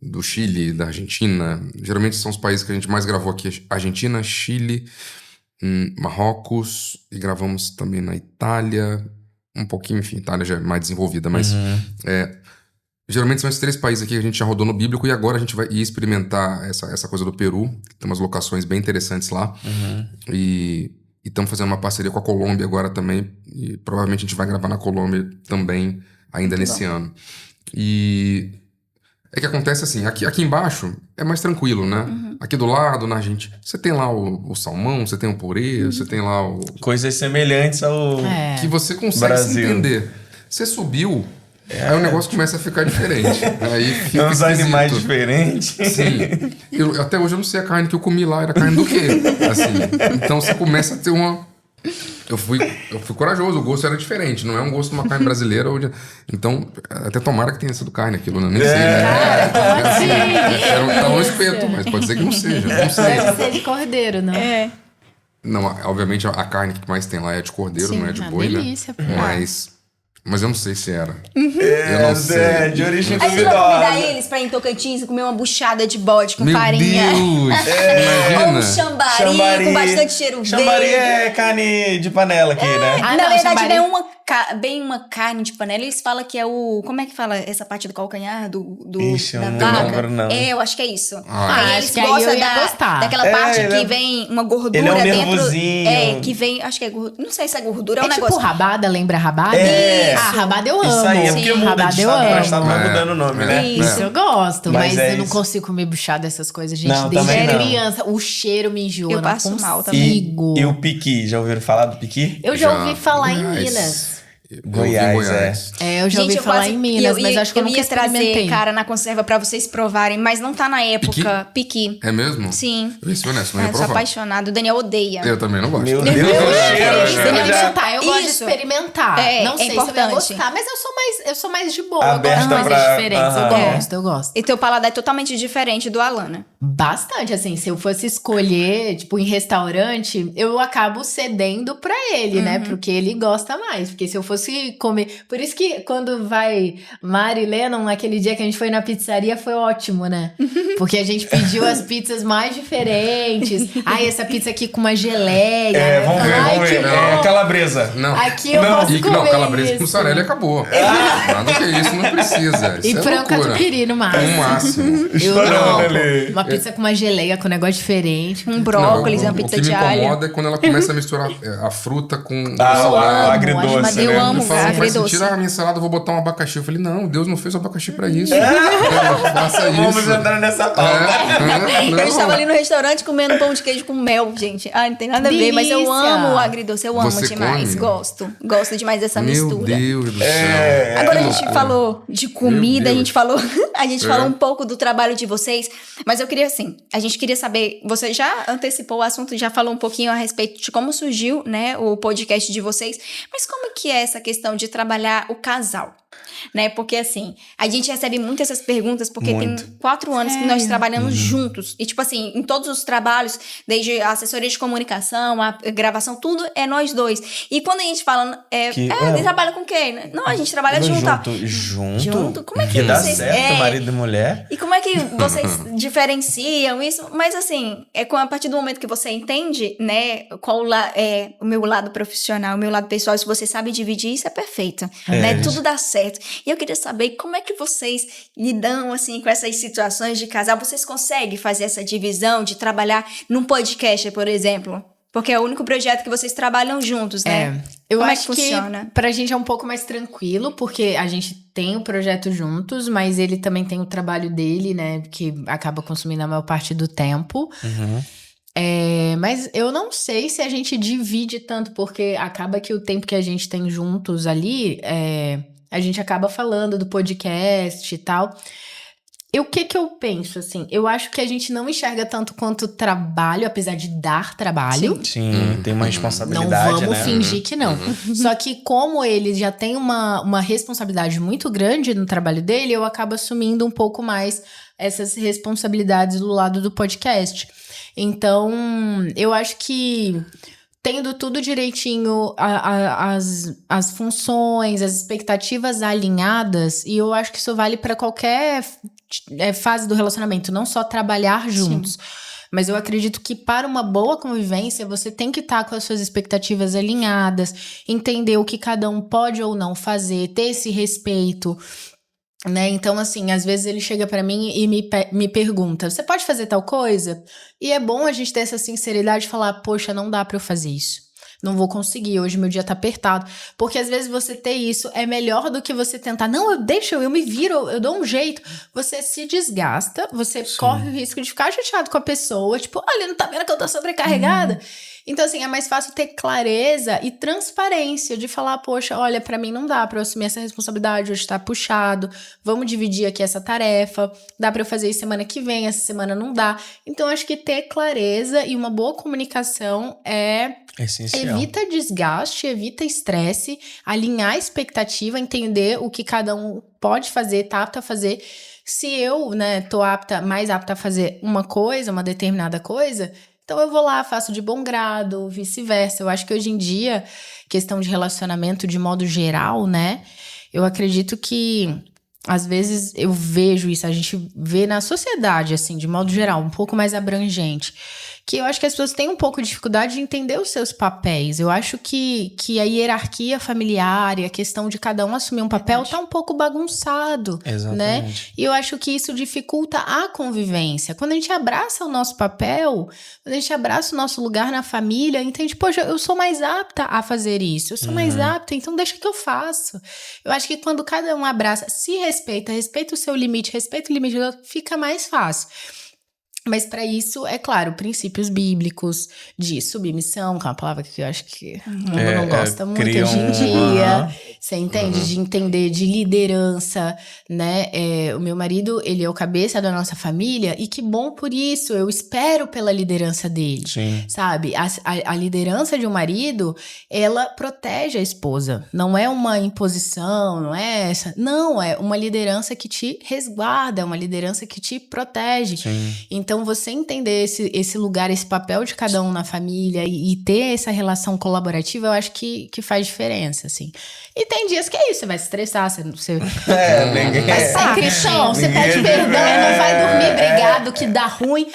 do Chile, da Argentina, geralmente são os países que a gente mais gravou aqui: Argentina, Chile, Marrocos, e gravamos também na Itália, um pouquinho, enfim, Itália já é mais desenvolvida, mas geralmente são esses 3 países aqui que a gente já rodou no bíblico, e agora a gente vai ir experimentar essa coisa do Peru. Tem umas locações bem interessantes lá. E estamos fazendo uma parceria com a Colômbia agora também. E provavelmente a gente vai gravar na Colômbia também ainda nesse ano. E é que acontece assim, aqui embaixo é mais tranquilo, né? Aqui do lado, na Argentina, você tem lá o salmão, você tem o purê, você tem lá o... Coisas semelhantes ao... É. que você consegue se Brasil. entender. Você subiu, aí o negócio começa a ficar diferente. Aí fica Uns esquisito. animais diferentes. Sim. Até hoje eu não sei a carne que eu comi lá, era carne do quê? Assim, então você começa a ter uma... Eu fui corajoso, o gosto era diferente, não é um gosto de uma carne brasileira. Então, até tomara que tenha sido carne aquilo, né? Nem sei, né? Tava no espeto, mas pode ser que não seja, não sei. Deve ser de cordeiro, não? Não, obviamente a carne que mais tem lá é de cordeiro, não é de uma boi, delícia, pô. né? Mas eu não sei se era. Eu não sei. É, de origem Aí você vai convidar duvidosa. eles pra ir em Tocantins e comer uma buchada de bode com Meu farinha. Deus! Ou um Imagina! chambari, com bastante cheiro Chambari verde. é carne de panela aqui, né? Ah, Na não, verdade, chambari- bem uma carne de panela. Eles falam que é o... Como é que fala essa parte do calcanhar? Ixi, eu da não vaca? lembro, não. Eu acho que é isso. Ah, Aí acho eles que aí gostam eu ia gostar. daquela É, parte ele que é- vem uma gordura ele é um dentro. nervosinho. É, que vem... Acho que é gordura. Não sei se é gordura, é É um tipo negócio... rabada, lembra rabada? É. Ah, rabada eu amo. Isso aí, é porque Sim. muda Rabada de eu estado pra amo. estado, vai É, mudando o nome, né? Isso. Eu gosto, Mas mas é eu não isso. consigo comer buchada, essas coisas, gente. Não, Desde também não. criança, o cheiro me enjoa. Eu não passo mal também. consigo. E o piqui, já ouviram falar do piqui? Eu já ouvi falar em Goiás. Minas. Eu ouvi em Goiás, Eu já ouvi eu falar quase- em Minas, mas acho que eu nunca ia trazer, experimentei. cara, na conserva pra vocês provarem, mas não tá na época. Piqui. É mesmo? Sim. Eu ia ser honesto, não ia Eu sou provar. apaixonado. O Daniel odeia. Eu também não gosto. Meu Deus, o cheiro Deixa eu já... experimentar, eu gosto de Isso. experimentar. É, não é sei se eu importante. ia gostar, mas eu sou sou mais de boa. Aberta eu gosto de coisas diferentes. Eu gosto. E teu paladar é totalmente diferente do Alana. Bastante, assim, se eu fosse escolher, tipo, em restaurante, eu acabo cedendo pra ele, né? Porque ele gosta mais. Porque se eu fosse comer... Por isso que quando vai Mari e Lennon, aquele dia que a gente foi na pizzaria, foi ótimo, né? Porque a gente pediu as pizzas mais diferentes. Ai, essa pizza aqui com uma geleia. Vamos ver. Calabresa. Não. Aqui eu posso comer não, calabresa isso. com mussarela e acabou. Nada que isso, não precisa. Isso E frango catupiry no máximo. No máximo. Eu não. Uma pizza com uma geleia, com um negócio diferente. Um brócolis, uma pizza de alho. O que me incomoda é quando ela começa a misturar a fruta com o agridoce. Eu amo agridoce. Tirar a minha salada, eu vou botar um abacaxi. Eu falei, não, Deus não fez o abacaxi pra isso. Faça isso. Vamos entrar nessa pauta. Eu estava ali no restaurante comendo pão de queijo com mel, gente. Não tem nada a ver, mas eu amo o agridoce. Eu amo demais. Gosto demais dessa mistura. Meu Deus do céu. Agora a gente falou de comida, a gente falou um pouco do trabalho de vocês, mas eu queria a gente queria saber, você já antecipou o assunto, já falou um pouquinho a respeito de como surgiu, né, o podcast de vocês, mas como que é essa questão de trabalhar o casal? Né? Porque assim, a gente recebe muitas essas perguntas porque tem 4 anos que nós trabalhamos juntos. E tipo assim, em todos os trabalhos, desde a assessoria de comunicação, a gravação, tudo é nós dois. E quando a gente fala, trabalha com quem? Não, a gente trabalha junto. Junto? Como é que dá vocês... certo, marido e mulher? E como é que vocês diferenciam isso? Mas assim, a partir do momento que você entende, né, qual é o meu lado profissional, o meu lado pessoal, se você sabe dividir, isso é perfeito. Né? Tudo dá certo. E eu queria saber como é que vocês lidam assim com essas situações de casal. Vocês conseguem fazer essa divisão de trabalhar num podcast, por exemplo? Porque é o único projeto que vocês trabalham juntos, né? Eu como acho que pra gente é um pouco mais tranquilo, porque a gente tem o projeto juntos, mas ele também tem o trabalho dele, né? Que acaba consumindo a maior parte do tempo. Mas eu não sei se a gente divide tanto, porque acaba que o tempo que a gente tem juntos ali, a gente acaba falando do podcast e tal. E o que eu penso, assim? Eu acho que a gente não enxerga tanto quanto trabalho, apesar de dar trabalho. Sim, tem uma responsabilidade, não vamos fingir que não. Só que como ele já tem uma responsabilidade muito grande no trabalho dele, eu acabo assumindo um pouco mais essas responsabilidades do lado do podcast. Então, eu acho que tendo tudo direitinho, as funções, as expectativas alinhadas, e eu acho que isso vale para qualquer fase do relacionamento, não só trabalhar juntos. Sim. Mas eu acredito que para uma boa convivência, você tem que estar com as suas expectativas alinhadas, entender o que cada um pode ou não fazer, ter esse respeito, né? Então, assim, às vezes ele chega pra mim e me pergunta, você pode fazer tal coisa? E é bom a gente ter essa sinceridade de falar, poxa, não dá pra eu fazer isso. Não vou conseguir, hoje meu dia tá apertado. Porque às vezes você ter isso é melhor do que você tentar, não, eu me viro, eu dou um jeito. Você se desgasta, você corre o risco de ficar chateado com a pessoa, tipo, olha, não tá vendo que eu tô sobrecarregada? Então, assim, é mais fácil ter clareza e transparência de falar, poxa, olha, pra mim não dá pra eu assumir essa responsabilidade, hoje tá puxado, vamos dividir aqui essa tarefa, dá pra eu fazer isso semana que vem, essa semana não dá. Então, acho que ter clareza e uma boa comunicação essencial. Evita desgaste, evita estresse, alinhar a expectativa, entender o que cada um pode fazer, tá apto a fazer. Se eu, né, tô mais apta a fazer uma coisa, uma determinada coisa, então eu vou lá, faço de bom grado, vice-versa. Eu acho que hoje em dia, questão de relacionamento de modo geral, né? Eu acredito que, às vezes, eu vejo isso, a gente vê na sociedade, assim, de modo geral, um pouco mais abrangente, que eu acho que as pessoas têm um pouco de dificuldade de entender os seus papéis. Eu acho que a hierarquia familiar e a questão de cada um assumir um papel tá um pouco bagunçado, exatamente, né? E eu acho que isso dificulta a convivência. Quando a gente abraça o nosso papel, quando a gente abraça o nosso lugar na família, entende, poxa, eu sou mais apta a fazer isso, eu sou mais apta, então deixa que eu faço. Eu acho que quando cada um abraça, se respeita o seu limite, respeita o limite do outro, fica mais fácil. Mas para isso, é claro, princípios bíblicos de submissão, que é uma palavra que eu acho que o mundo não gosta muito hoje em dia. Você entende? De entender, de liderança, né? O meu marido, ele é o cabeça da nossa família e que bom por isso. Eu espero pela liderança dele, sabe? A liderança de um marido, ela protege a esposa. Não é uma imposição, não é essa. Não, é uma liderança que te resguarda, é uma liderança que te protege. Então, você entender esse lugar, esse papel de cada um na família e ter essa relação colaborativa, eu acho que faz diferença, assim. E tem dias que é isso, você vai se estressar, você vai ser cristão, você pede perdão, não vai dormir brigado, que dá ruim.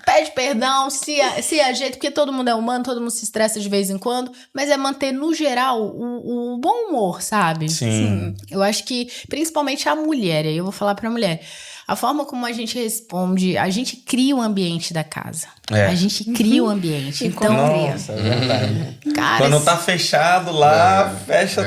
Pede perdão, se ajeita, porque todo mundo é humano, todo mundo se estressa de vez em quando, mas é manter, no geral, o bom humor, sabe? Sim. Eu acho que, principalmente a mulher, aí eu vou falar pra mulher, a forma como a gente responde, a gente cria o ambiente da casa. A gente cria o ambiente. Então, nossa, é verdade. Cara, quando tá fechado lá, fecha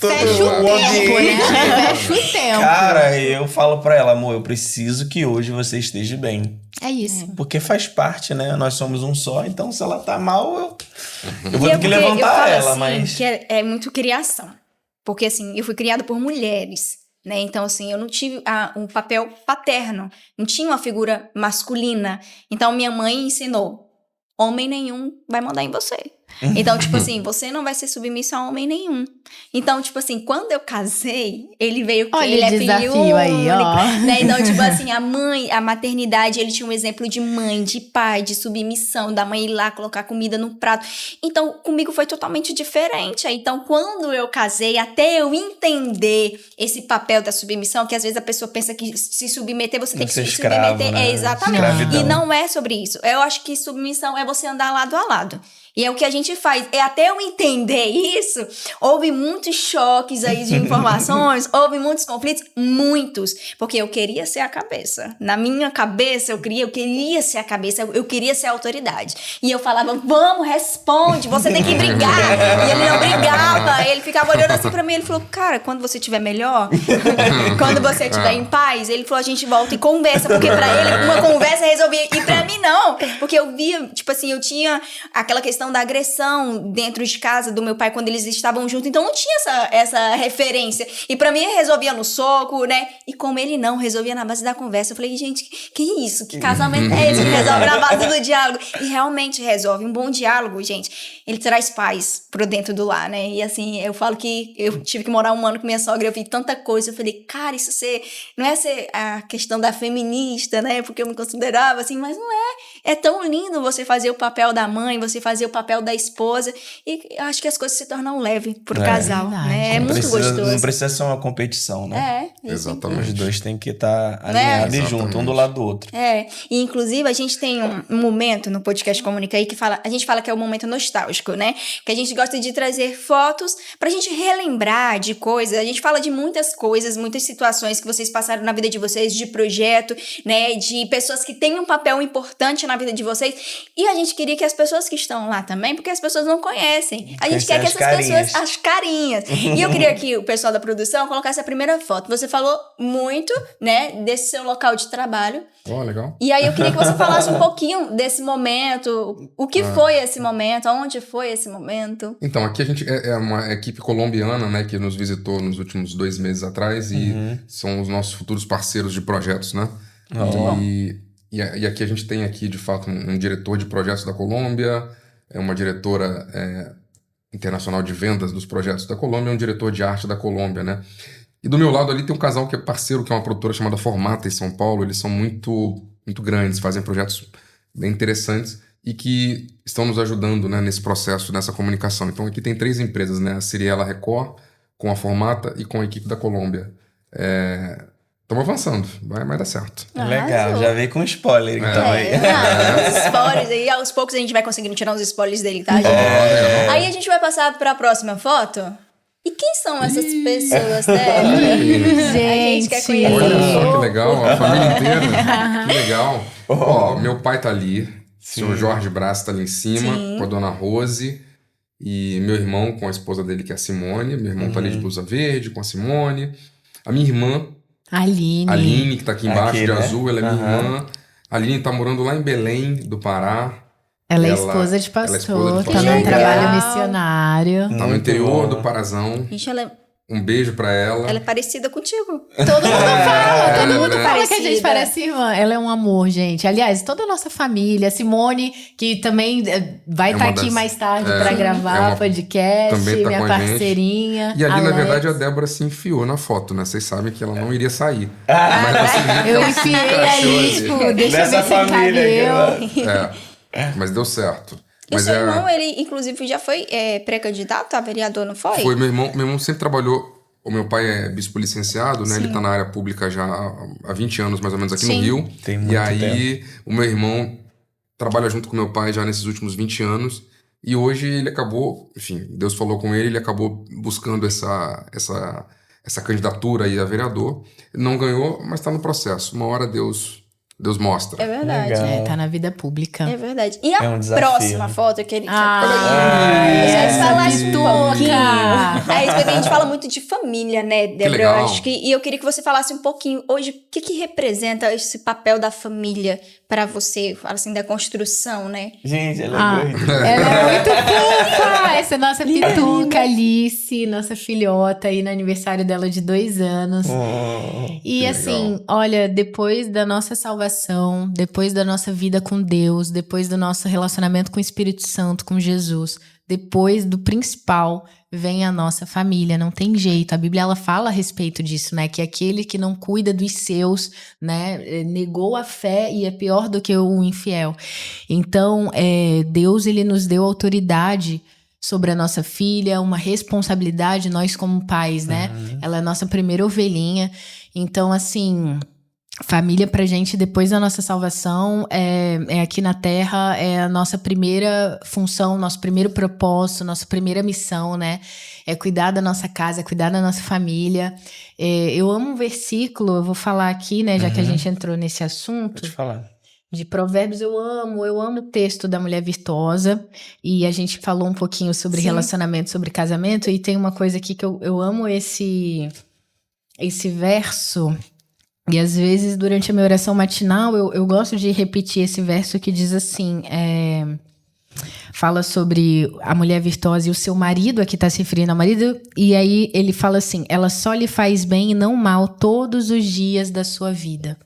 todo fecha o tempo, ambiente. né? Fecha o tempo. Cara, eu falo pra ela, amor, eu preciso que hoje você esteja bem. É isso. Porque faz parte, né? Nós somos um só, então se ela tá mal, eu vou ter que eu levantar falo ela, assim, mas... que é muito criação. Porque, assim, eu fui criada por mulheres, né? Então, assim, eu não tive um papel paterno. Não tinha uma figura masculina. Então, minha mãe ensinou, homem nenhum vai mandar em você. Então, tipo assim, você não vai ser submissa a homem nenhum. Então, tipo assim, quando eu casei, ele veio... Olha ele o é desafio filho aí, único, ó. né? Então, tipo assim, a maternidade, ele tinha um exemplo de mãe, de pai, de submissão, da mãe ir lá colocar comida no prato. Então, comigo foi totalmente diferente. Então, quando eu casei, até eu entender esse papel da submissão, que às vezes a pessoa pensa que se submeter, você tem que se escravo, submeter. né? Exatamente. Escravidão. E não é sobre isso. Eu acho que submissão é você andar lado a lado. E é o que a gente faz. E até eu entender isso, houve muitos choques aí de informações, houve muitos conflitos, muitos. Porque eu queria ser a cabeça. Na minha cabeça, eu queria ser a cabeça, eu queria ser a autoridade. E eu falava, vamos, responde, você tem que brigar. E ele não brigava, ele ficava olhando assim pra mim, ele falou, cara, quando você estiver melhor, quando você estiver em paz, ele falou, a gente volta e conversa. Porque pra ele, uma conversa resolvia. E pra mim, não. Porque eu via, tipo assim, eu tinha aquela questão da agressão dentro de casa do meu pai quando eles estavam juntos, então não tinha essa referência, e pra mim resolvia no soco, né, e como ele não, resolvia na base da conversa. Eu falei, gente, que isso? Que casamento é esse que resolve na base do diálogo? E realmente resolve. Um bom diálogo, gente, ele traz paz pro dentro do lar, né, e assim, eu falo que eu tive que morar 1 ano com minha sogra, eu vi tanta coisa, eu falei, cara, isso não é ser a questão da feminista, né, porque eu me considerava assim, mas não é tão lindo você fazer o papel da mãe, você fazer o papel da esposa, e acho que as coisas se tornam leves pro casal, né? É muito gostoso. Não precisa ser uma competição, né? Exatamente. Os dois têm que estar alinhados e juntos, um do lado do outro. E inclusive a gente tem um momento no podcast Comunica aí que a gente fala que é o momento nostálgico, né? Que a gente gosta de trazer fotos pra gente relembrar de coisas. A gente fala de muitas coisas, muitas situações que vocês passaram na vida de vocês, de projeto, né? De pessoas que têm um papel importante na vida de vocês. E a gente queria que as pessoas que estão lá também, porque as pessoas não conhecem. A gente quer que essas pessoas... As carinhas. E eu queria que o pessoal da produção colocasse a primeira foto. Você falou muito, né, desse seu local de trabalho. Legal. E aí eu queria que você falasse um pouquinho desse momento. O que foi esse momento? Aonde foi esse momento? Então, aqui a gente é uma equipe colombiana, né, que nos visitou nos últimos 2 meses atrás e são os nossos futuros parceiros de projetos, né? E aqui a gente tem aqui, de fato, um diretor de projetos da Colômbia, uma diretora internacional de vendas dos projetos da Colômbia, um diretor de arte da Colômbia, né? E do meu lado ali tem um casal que é parceiro, que é uma produtora chamada Formata, em São Paulo. Eles são muito, muito grandes, fazem projetos bem interessantes e que estão nos ajudando, né, nesse processo, nessa comunicação. Então aqui tem 3 empresas, né? A Siriela Record, com a Formata e com a equipe da Colômbia. Estamos avançando, vai dar certo. Legal, já veio com spoiler, então aí. Os spoilers aí, aos poucos a gente vai conseguindo tirar uns spoilers dele, tá? Aí a gente vai passar para a próxima foto. E quem são essas pessoas, né? A gente quer conhecer. Olha só que legal, a família inteira. Que legal. Ó, meu pai tá ali, o senhor Jorge Brás tá ali em cima, com a dona Rose. E meu irmão com a esposa dele, que é a Simone. Meu irmão tá ali de blusa verde, com a Simone. A minha irmã... Aline, que tá aqui embaixo, de azul, ela é minha irmã. A Aline tá morando lá em Belém do Pará. Ela é esposa de ela é pastor, esposa de tá pastor. num trabalho Legal. missionário. Tá no Muito interior bom. do Parazão. Gente, ela Um beijo pra ela. é parecida contigo. Todo mundo fala, todo ela mundo é fala que a gente parecida. parece irmã. Ela é um amor, gente. Aliás, toda a nossa família, Simone, que também vai É estar uma aqui das- mais tarde é, pra é gravar uma- podcast, também tá minha com a gente. parceirinha. E ali, na Alex. verdade, a Débora se enfiou na foto, né? Vocês sabem que ela não iria sair. Mas você viu que Eu ela se enfiei encaixou ali, tipo, deixa eu Nessa ver se cabe família eu. que Mas deu certo. E Mas seu irmão, ele inclusive já foi pré-candidato a vereador, não foi? Foi meu irmão sempre trabalhou. O meu pai é bispo licenciado, né? Ele tá na área pública já há 20 anos, mais ou menos, aqui Sim. no Rio. Tem muito E aí, o meu irmão trabalha junto com meu pai já nesses últimos 20 anos. E hoje ele acabou, enfim, Deus falou com ele acabou buscando essa candidatura aí a vereador. Não ganhou, mas tá no processo. Uma hora Deus mostra. É verdade. Legal. É, tá na vida pública. É verdade. E a É um desafio, próxima né? foto que ele Essa falasse que um toca. pouquinho. É isso, porque a gente fala muito de família, né, Débora? legal. Eu acho e eu queria que você falasse um pouquinho hoje, o que representa esse papel da família pra você, fala assim, da construção, né? Gente, ela é doida. Ela é muito fofa! Essa é nossa pituca, Alice, nossa filhota aí no aniversário dela de 2 anos. E que assim, legal. olha, depois da nossa salvação, depois da nossa vida com Deus, depois do nosso relacionamento com o Espírito Santo, com Jesus, depois do principal, vem a nossa família, não tem jeito. A Bíblia, ela fala a respeito disso, né? Que aquele que não cuida dos seus, né? Negou a fé e é pior do que o infiel. Então, Deus, ele nos deu autoridade sobre a nossa filha, uma responsabilidade, nós como pais, né? Ela é a nossa primeira ovelhinha. Então, assim, família pra gente, depois da nossa salvação, é aqui na Terra, é a nossa primeira função, nosso primeiro propósito, nossa primeira missão, né? É cuidar da nossa casa, cuidar da nossa família. Eu amo um versículo, eu vou falar aqui, né? Já que a gente entrou nesse assunto. Vou te falar. De Provérbios, eu amo o texto da mulher virtuosa, e a gente falou um pouquinho sobre Sim. relacionamento, sobre casamento, e tem uma coisa aqui que eu amo esse verso, e às vezes durante a minha oração matinal eu gosto de repetir esse verso que diz assim, fala sobre a mulher virtuosa e o seu marido, aqui está se referindo ao marido, e aí ele fala assim, ela só lhe faz bem e não mal todos os dias da sua vida.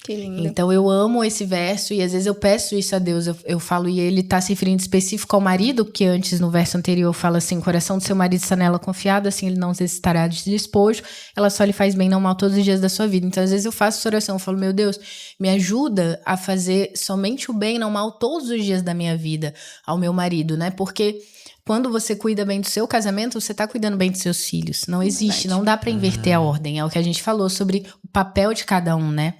Que lindo. Então eu amo esse verso e às vezes eu peço isso a Deus, eu falo, e ele tá se referindo específico ao marido, porque antes no verso anterior fala assim, o coração do seu marido está nela confiado, assim ele não necessitará de despojo, ela só lhe faz bem não mal todos os dias da sua vida. Então às vezes eu faço essa oração, eu falo, meu Deus, me ajuda a fazer somente o bem não mal todos os dias da minha vida ao meu marido, né? Porque quando você cuida bem do seu casamento, você tá cuidando bem dos seus filhos. Não existe, não dá pra inverter a ordem, é o que a gente falou sobre o papel de cada um, né?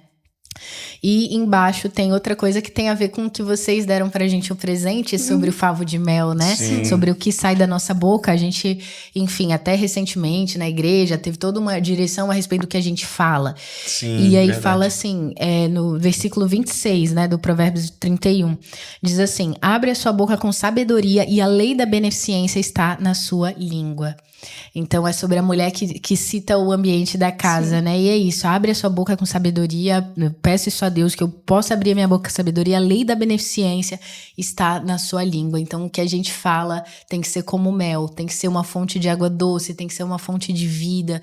E embaixo tem outra coisa que tem a ver com o que vocês deram pra gente o presente sobre o favo de mel, né? Sim. Sobre o que sai da nossa boca. A gente, enfim, até recentemente na igreja teve toda uma direção a respeito do que a gente fala. Sim, E aí verdade. fala assim, no versículo 26, né, do Provérbios 31, diz assim, abre a sua boca com sabedoria e a lei da beneficência está na sua língua. Então é sobre a mulher que cita o ambiente da casa, né? E é isso, abre a sua boca com sabedoria, eu peço isso a Deus, que eu possa abrir a minha boca com sabedoria, a lei da beneficência está na sua língua. Então o que a gente fala tem que ser como mel, tem que ser uma fonte de água doce, tem que ser uma fonte de vida.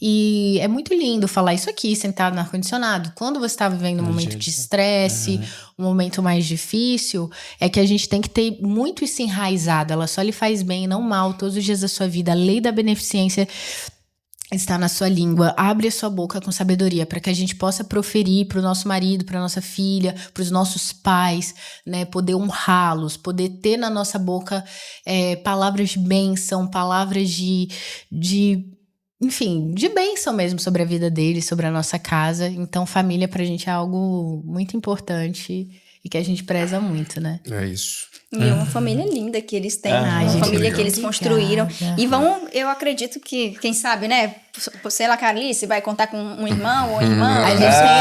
E é muito lindo falar isso aqui, sentado no ar-condicionado. Quando você está vivendo um momento de estresse, um momento mais difícil, é que a gente tem que ter muito isso enraizado. Ela só lhe faz bem, não mal, todos os dias da sua vida. A lei da beneficência está na sua língua. Abre a sua boca com sabedoria para que a gente possa proferir para o nosso marido, para nossa filha, para os nossos pais, né? Poder honrá-los, poder ter na nossa boca palavras de bênção, palavras enfim, de bênção mesmo sobre a vida deles, sobre a nossa casa. Então, família pra gente é algo muito importante e que a gente preza muito, né? É isso. E uma família linda que eles têm, Ai, uma gente, família que eles obrigada. construíram. E vão, eu acredito que, quem sabe, né? Sei lá, Carlice vai contar com um irmão ou irmã. A gente tem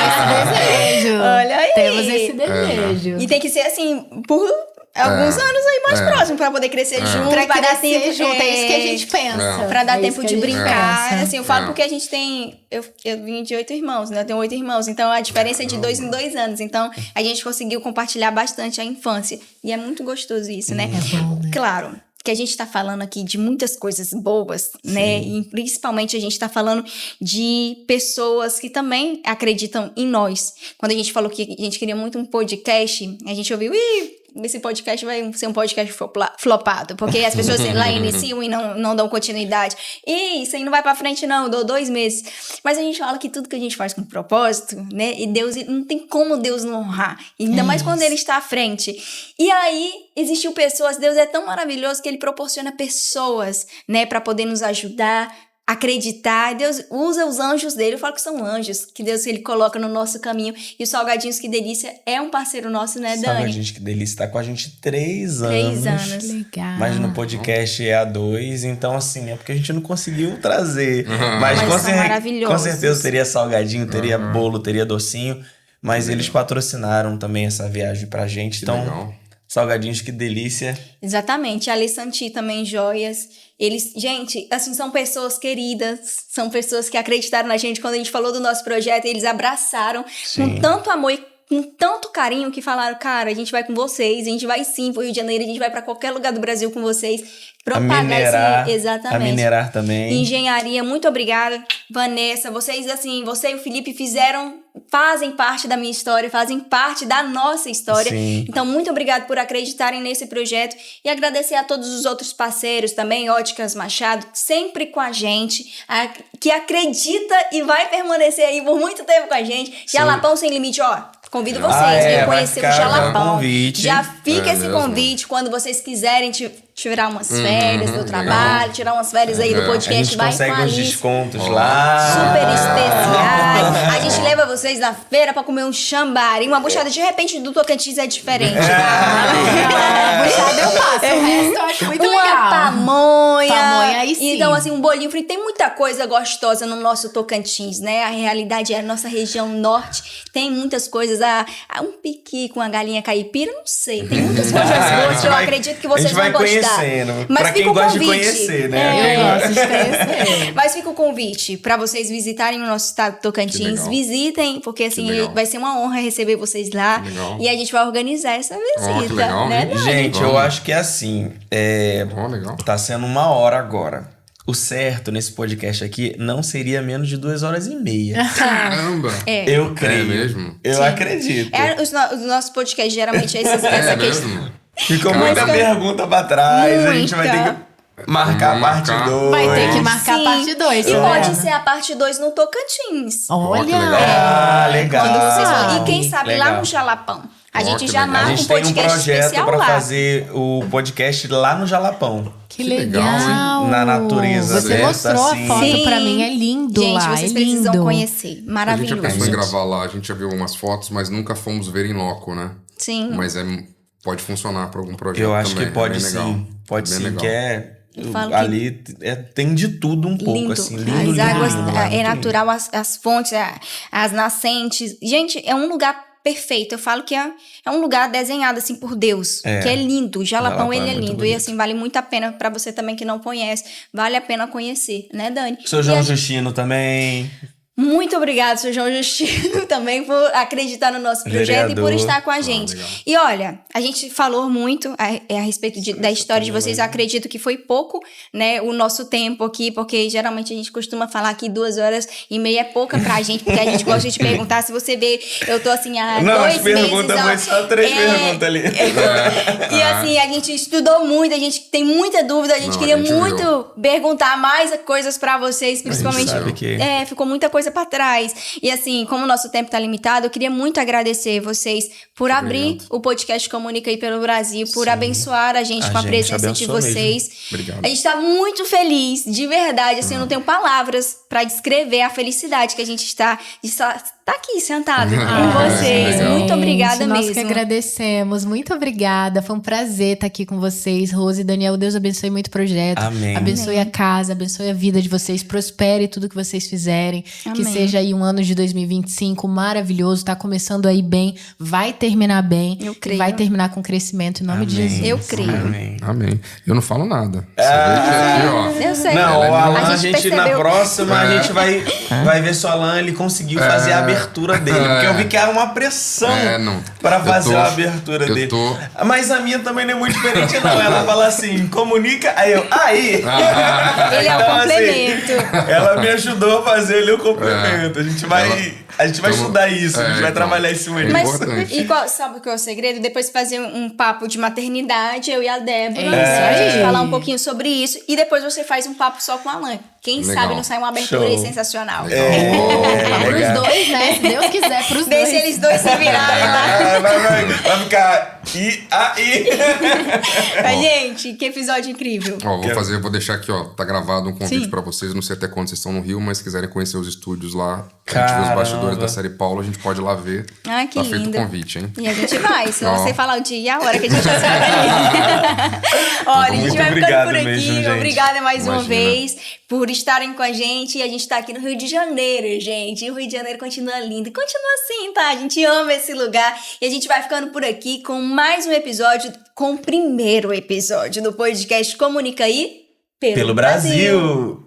esse desejo. Olha aí. Temos esse desejo. E tem que ser assim, por alguns anos aí mais próximos pra poder crescer junto. Pra vai dar crescer tempo junto, é isso que a gente pensa. Pra dar É tempo isso de que a gente brincar. pensa. Assim, eu falo porque a gente tem... Eu vim de 8 irmãos, né? Eu tenho 8 irmãos. Então, a diferença é de 2 em 2 anos. Então, a gente conseguiu compartilhar bastante a infância. E é muito gostoso isso, né? É bom, né? Claro que a gente tá falando aqui de muitas coisas boas, né? E principalmente a gente tá falando de pessoas que também acreditam em nós. Quando a gente falou que a gente queria muito um podcast, a gente ouviu, esse podcast vai ser um podcast flopado, porque as pessoas lá iniciam e não dão continuidade. Isso aí não vai pra frente não, dou 2 meses. Mas a gente fala que tudo que a gente faz com propósito, né? E Deus, não tem como Deus não honrar. Ainda mais quando Ele está à frente. E aí, existiu pessoas, Deus é tão maravilhoso que Ele proporciona pessoas, né? Pra poder nos ajudar, acreditar. Deus usa os anjos dele, eu falo que são anjos, que Deus ele coloca no nosso caminho. E o Salgadinhos Que Delícia é um parceiro nosso, né, Dani? Salgadinhos Que Delícia tá com a gente 3 3 anos. anos. Legal. Mas no podcast é a 2, então assim, é porque a gente não conseguiu trazer. Mas com, são maravilhosos. com certeza teria salgadinho, teria bolo, teria docinho. Mas eles patrocinaram também essa viagem pra gente. Que Então, legal. Salgadinhos Que Delícia. Exatamente. A Alessanti também, joias. Eles, gente, assim, são pessoas queridas, são pessoas que acreditaram na gente quando a gente falou do nosso projeto, eles abraçaram com tanto amor e com tanto carinho que falaram, cara, a gente vai com vocês, a gente vai sim pro Rio de Janeiro, a gente vai pra qualquer lugar do Brasil com vocês. Propagar exatamente. A minerar também. Engenharia, muito obrigada. Vanessa, vocês assim, você e o Felipe fazem parte da minha história, fazem parte da nossa história. Sim. Então, muito obrigado por acreditarem nesse projeto e agradecer a todos os outros parceiros também, Óticas Machado, sempre com a gente, que acredita e vai permanecer aí por muito tempo com a gente. Jalapão Sem Limite, ó. Convido vocês a conhecer o Jalapão. Já fica esse convite quando vocês quiserem tirar umas férias do trabalho, tirar umas férias aí do podcast. A gente vai consegue com a uns Alice. descontos lá. Super especiais. A gente leva vocês na feira pra comer um chambari. Uma buchada, de repente, do Tocantins é diferente. Buchada eu faço, o resto eu acho muito uma legal. pamonha. Pamonha, aí sim. Então, assim, um bolinho frito. Tem muita coisa gostosa no nosso Tocantins, né? A realidade é a nossa região norte. Tem muitas coisas. Um piqui com a galinha caipira, não sei. Tem muitas coisas boas que eu acredito que vocês vão gostar. Conhecendo. Mas pra fica quem o gosta convite. de conhecer, né? Eu gosto de conhecer. Mas fica o convite pra vocês visitarem o nosso estado de Tocantins. Visitem, porque assim, vai ser uma honra receber vocês lá. E a gente vai organizar essa visita. Que legal, né, hein? Dani? Gente, eu acho que é assim. Legal. Tá sendo 1 hora agora. O certo nesse podcast aqui não seria menos de 2h30. Caramba! Eu creio. É mesmo? Eu acredito. Os nossos podcasts geralmente é essa questão. mesmo? Ficou muita pergunta pra trás. A gente vai ter que marcar a parte 2. Vai ter que marcar a parte 2. E pode ser a parte 2 no Tocantins. Olha! Legal. Quando vocês forem. E quem sabe lá Legal. no Jalapão. A gente que já legal. marca A gente um tem um podcast projeto especial pra lá. fazer o podcast lá no Jalapão. Que legal, legal! hein? Na natureza Você aberta, mostrou assim. a foto Sim. pra mim, é lindo Gente, lá, vocês é precisam lindo. conhecer. A gente Maravilhoso. já pensou em gravar lá, a gente já viu algumas fotos, mas nunca fomos ver em loco, né? Sim. Mas pode funcionar para algum projeto Eu acho também. que pode bem legal. sim. Pode Bem sim, legal. Eu falo ali tem de tudo um pouco, lindo. assim. Lindo, As águas lindo, é lindo. natural, as fontes, as nascentes. Gente, é um lugar perfeito. Eu falo que é um lugar desenhado assim por Deus, que é lindo. O Jalapão, ele é muito lindo. bonito. E assim, vale muito a pena pra você também que não conhece. Vale a pena conhecer, né, Dani? Seu João Justino também. Muito obrigado, seu João Justino, também por acreditar no nosso projeto e por Vereador. estar com a gente. E olha, a gente falou muito a respeito da história de vocês. Eu acredito que foi pouco, né, o nosso tempo aqui, porque geralmente a gente costuma falar que 2h30 é pouca pra gente, porque a gente gosta de perguntar. Se você vê, eu tô assim há 2 meses... Não, as perguntas foi só 3 perguntas ali. E assim, a gente estudou muito, a gente tem muita dúvida, a gente queria muito perguntar mais coisas pra vocês, principalmente... sabe que- ficou muita coisa pra trás. E assim, como o nosso tempo tá limitado, eu queria muito agradecer vocês por abrir o podcast Comunica aí pelo Brasil, por abençoar a gente com a gente presença de abençoa vocês. Obrigado. A gente tá muito feliz, de verdade, assim, eu não tenho palavras pra descrever a felicidade que a gente está de estar aqui sentado com vocês. legal. Muito obrigada Nós mesmo. que agradecemos. Muito obrigada. Foi um prazer estar aqui com vocês. Rose e Daniel, Deus abençoe muito o projeto. Amém. Abençoe a casa, abençoe a vida de vocês. Prospere tudo que vocês fizerem. Que Amém. seja aí um ano de 2025 maravilhoso, tá começando aí bem, vai terminar bem. Eu creio. Vai terminar com crescimento em nome de Amém. Jesus. Eu creio. Amém. Amém. Eu não falo nada. Você vê que aqui, ó. Eu sei. Não, o Alan, a gente na percebeu. próxima, a gente vai ver se o Alan ele conseguiu fazer a abertura dele. Porque eu vi que era uma pressão pra fazer a abertura dele. Mas a minha também não é muito diferente, não. Ela fala assim, comunica, aí eu, aí! Ele é o Então, complemento. assim, ela me ajudou a fazer ali o complemento. A gente vai estudar isso, a gente vai trabalhar em cima disso. Mas importante. e sabe o que é o segredo? Depois fazer um papo de maternidade, eu e a Débora, É. a gente falar um pouquinho sobre isso. E depois você faz um papo só com a Alan. Quem Legal. sabe não sai uma abertura aí Show. sensacional. Pros dois, né? Se Deus quiser, pros dois. Deixa eles dois se virarem lá. Vai ficar e aí. Mas, gente, que episódio incrível. Ó, vou deixar aqui, ó. Tá gravado um convite Sim. pra vocês. Não sei até quando vocês estão no Rio, mas se quiserem conhecer os estúdios lá, a gente vê os Caramba. bastidores da série Paulo, a gente pode ir lá ver. Ai, que Tá feito lindo. o convite, hein? E a gente vai, se Ó. você falar o dia e a hora que a gente vai sair dali. Olha, a gente Muito vai ficando obrigado por aqui. mesmo, gente. Obrigada mais uma Imagina. vez por estarem com a gente. E a gente tá aqui no Rio de Janeiro, gente. E o Rio de Janeiro continua lindo. E continua assim, tá? A gente ama esse lugar. E a gente vai ficando por aqui com mais um episódio, com o primeiro episódio do podcast Comunica aí Pelo Brasil.